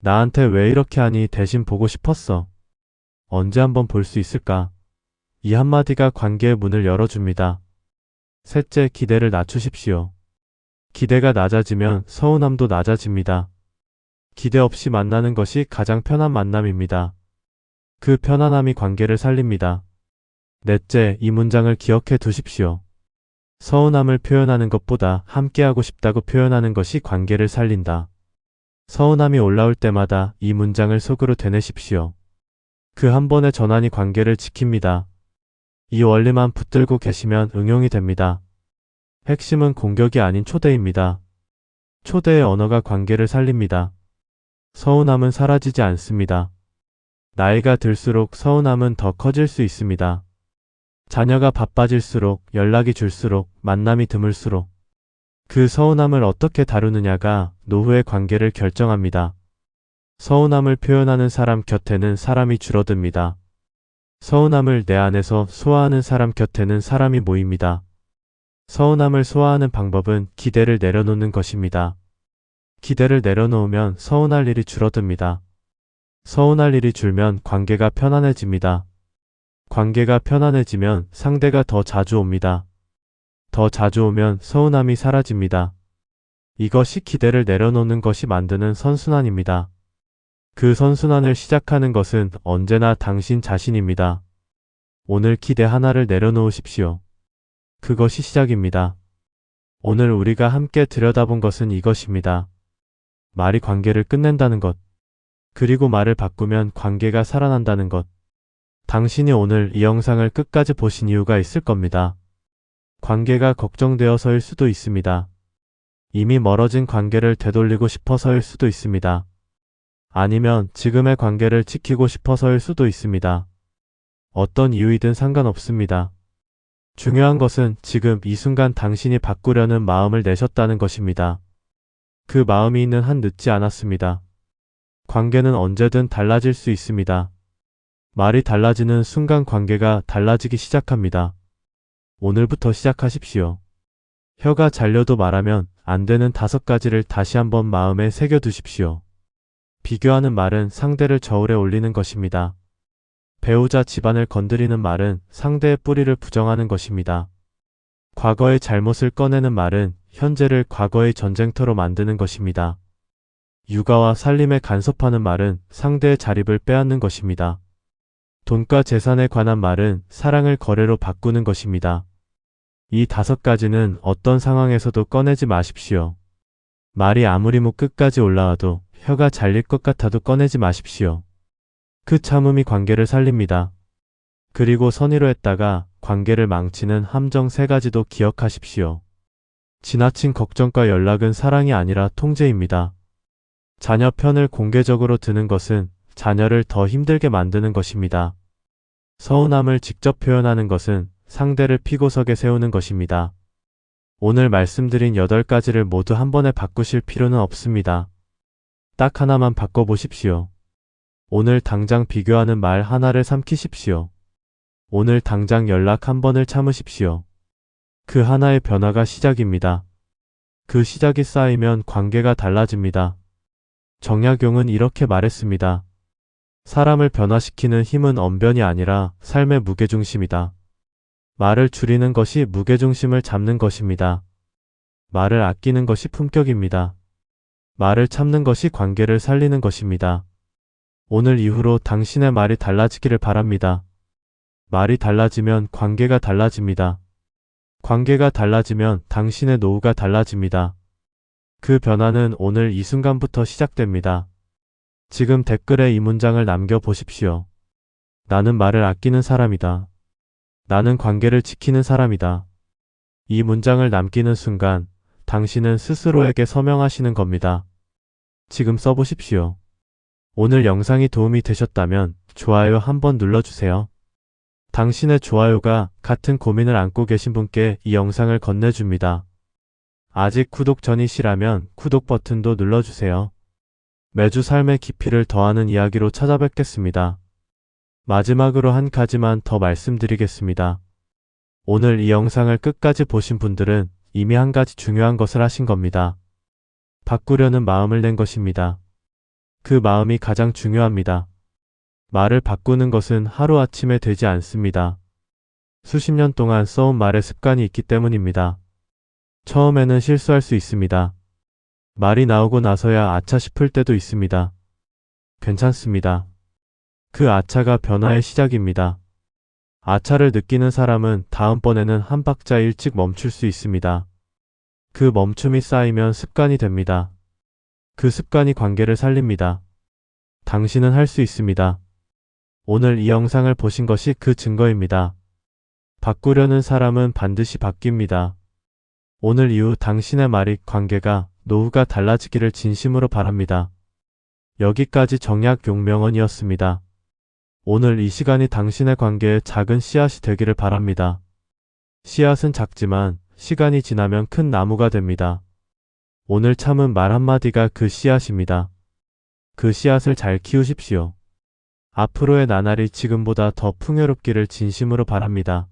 Speaker 1: 나한테 왜 이렇게 하니 대신 보고 싶었어. 언제 한번 볼 수 있을까? 이 한마디가 관계의 문을 열어줍니다. 셋째, 기대를 낮추십시오. 기대가 낮아지면 서운함도 낮아집니다. 기대 없이 만나는 것이 가장 편한 만남입니다. 그 편안함이 관계를 살립니다. 넷째, 이 문장을 기억해 두십시오. 서운함을 표현하는 것보다 함께하고 싶다고 표현하는 것이 관계를 살린다. 서운함이 올라올 때마다 이 문장을 속으로 되뇌십시오. 그 한 번의 전환이 관계를 지킵니다. 이 원리만 붙들고 계시면 응용이 됩니다. 핵심은 공격이 아닌 초대입니다. 초대의 언어가 관계를 살립니다. 서운함은 사라지지 않습니다. 나이가 들수록 서운함은 더 커질 수 있습니다. 자녀가 바빠질수록, 연락이 줄수록, 만남이 드물수록 그 서운함을 어떻게 다루느냐가 노후의 관계를 결정합니다. 서운함을 표현하는 사람 곁에는 사람이 줄어듭니다. 서운함을 내 안에서 소화하는 사람 곁에는 사람이 모입니다. 서운함을 소화하는 방법은 기대를 내려놓는 것입니다. 기대를 내려놓으면 서운할 일이 줄어듭니다. 서운할 일이 줄면 관계가 편안해집니다. 관계가 편안해지면 상대가 더 자주 옵니다. 더 자주 오면 서운함이 사라집니다. 이것이 기대를 내려놓는 것이 만드는 선순환입니다. 그 선순환을 시작하는 것은 언제나 당신 자신입니다. 오늘 기대 하나를 내려놓으십시오. 그것이 시작입니다. 오늘 우리가 함께 들여다본 것은 이것입니다. 말이 관계를 끝낸다는 것. 그리고 말을 바꾸면 관계가 살아난다는 것. 당신이 오늘 이 영상을 끝까지 보신 이유가 있을 겁니다. 관계가 걱정되어서일 수도 있습니다. 이미 멀어진 관계를 되돌리고 싶어서일 수도 있습니다. 아니면 지금의 관계를 지키고 싶어서일 수도 있습니다. 어떤 이유이든 상관없습니다. 중요한 것은 지금 이 순간 당신이 바꾸려는 마음을 내셨다는 것입니다. 그 마음이 있는 한 늦지 않았습니다. 관계는 언제든 달라질 수 있습니다. 말이 달라지는 순간 관계가 달라지기 시작합니다. 오늘부터 시작하십시오. 혀가 잘려도 말하면 안 되는 5가지를 다시 한번 마음에 새겨두십시오. 비교하는 말은 상대를 저울에 올리는 것입니다. 배우자 집안을 건드리는 말은 상대의 뿌리를 부정하는 것입니다. 과거의 잘못을 꺼내는 말은 현재를 과거의 전쟁터로 만드는 것입니다. 육아와 살림에 간섭하는 말은 상대의 자립을 빼앗는 것입니다. 돈과 재산에 관한 말은 사랑을 거래로 바꾸는 것입니다. 이 5가지는 어떤 상황에서도 꺼내지 마십시오. 말이 아무리 목 끝까지 올라와도 혀가 잘릴 것 같아도 꺼내지 마십시오. 그 참음이 관계를 살립니다. 그리고 선의로 했다가 관계를 망치는 함정 3가지도 기억하십시오. 지나친 걱정과 연락은 사랑이 아니라 통제입니다. 자녀 편을 공개적으로 드는 것은 자녀를 더 힘들게 만드는 것입니다. 서운함을 직접 표현하는 것은 상대를 피고석에 세우는 것입니다. 오늘 말씀드린 8가지를 모두 한 번에 바꾸실 필요는 없습니다. 딱 하나만 바꿔보십시오. 오늘 당장 비교하는 말 하나를 삼키십시오. 오늘 당장 연락 한 번을 참으십시오. 그 하나의 변화가 시작입니다. 그 시작이 쌓이면 관계가 달라집니다. 정약용은 이렇게 말했습니다. 사람을 변화시키는 힘은 언변이 아니라 삶의 무게중심이다. 말을 줄이는 것이 무게중심을 잡는 것입니다. 말을 아끼는 것이 품격입니다. 말을 참는 것이 관계를 살리는 것입니다. 오늘 이후로 당신의 말이 달라지기를 바랍니다. 말이 달라지면 관계가 달라집니다. 관계가 달라지면 당신의 노후가 달라집니다. 그 변화는 오늘 이 순간부터 시작됩니다. 지금 댓글에 이 문장을 남겨보십시오. 나는 말을 아끼는 사람이다. 나는 관계를 지키는 사람이다. 이 문장을 남기는 순간 당신은 스스로에게 서명하시는 겁니다. 지금 써보십시오. 오늘 영상이 도움이 되셨다면 좋아요 한번 눌러주세요. 당신의 좋아요가 같은 고민을 안고 계신 분께 이 영상을 건네줍니다. 아직 구독 전이시라면 구독 버튼도 눌러주세요. 매주 삶의 깊이를 더하는 이야기로 찾아뵙겠습니다. 마지막으로 한 가지만 더 말씀드리겠습니다. 오늘 이 영상을 끝까지 보신 분들은 이미 한 가지 중요한 것을 하신 겁니다. 바꾸려는 마음을 낸 것입니다. 그 마음이 가장 중요합니다. 말을 바꾸는 것은 하루아침에 되지 않습니다. 수십 년 동안 써온 말의 습관이 있기 때문입니다. 처음에는 실수할 수 있습니다. 말이 나오고 나서야 아차 싶을 때도 있습니다. 괜찮습니다. 그 아차가 변화의 시작입니다. 아차를 느끼는 사람은 다음번에는 한 박자 일찍 멈출 수 있습니다. 그 멈춤이 쌓이면 습관이 됩니다. 그 습관이 관계를 살립니다. 당신은 할 수 있습니다. 오늘 이 영상을 보신 것이 그 증거입니다. 바꾸려는 사람은 반드시 바뀝니다. 오늘 이후 당신의 말이 관계가 노후가 달라지기를 진심으로 바랍니다. 여기까지 정약용명언이었습니다. 오늘 이 시간이 당신의 관계에 작은 씨앗이 되기를 바랍니다. 씨앗은 작지만 시간이 지나면 큰 나무가 됩니다. 오늘 참은 말 한마디가 그 씨앗입니다. 그 씨앗을 잘 키우십시오. 앞으로의 나날이 지금보다 더 풍요롭기를 진심으로 바랍니다.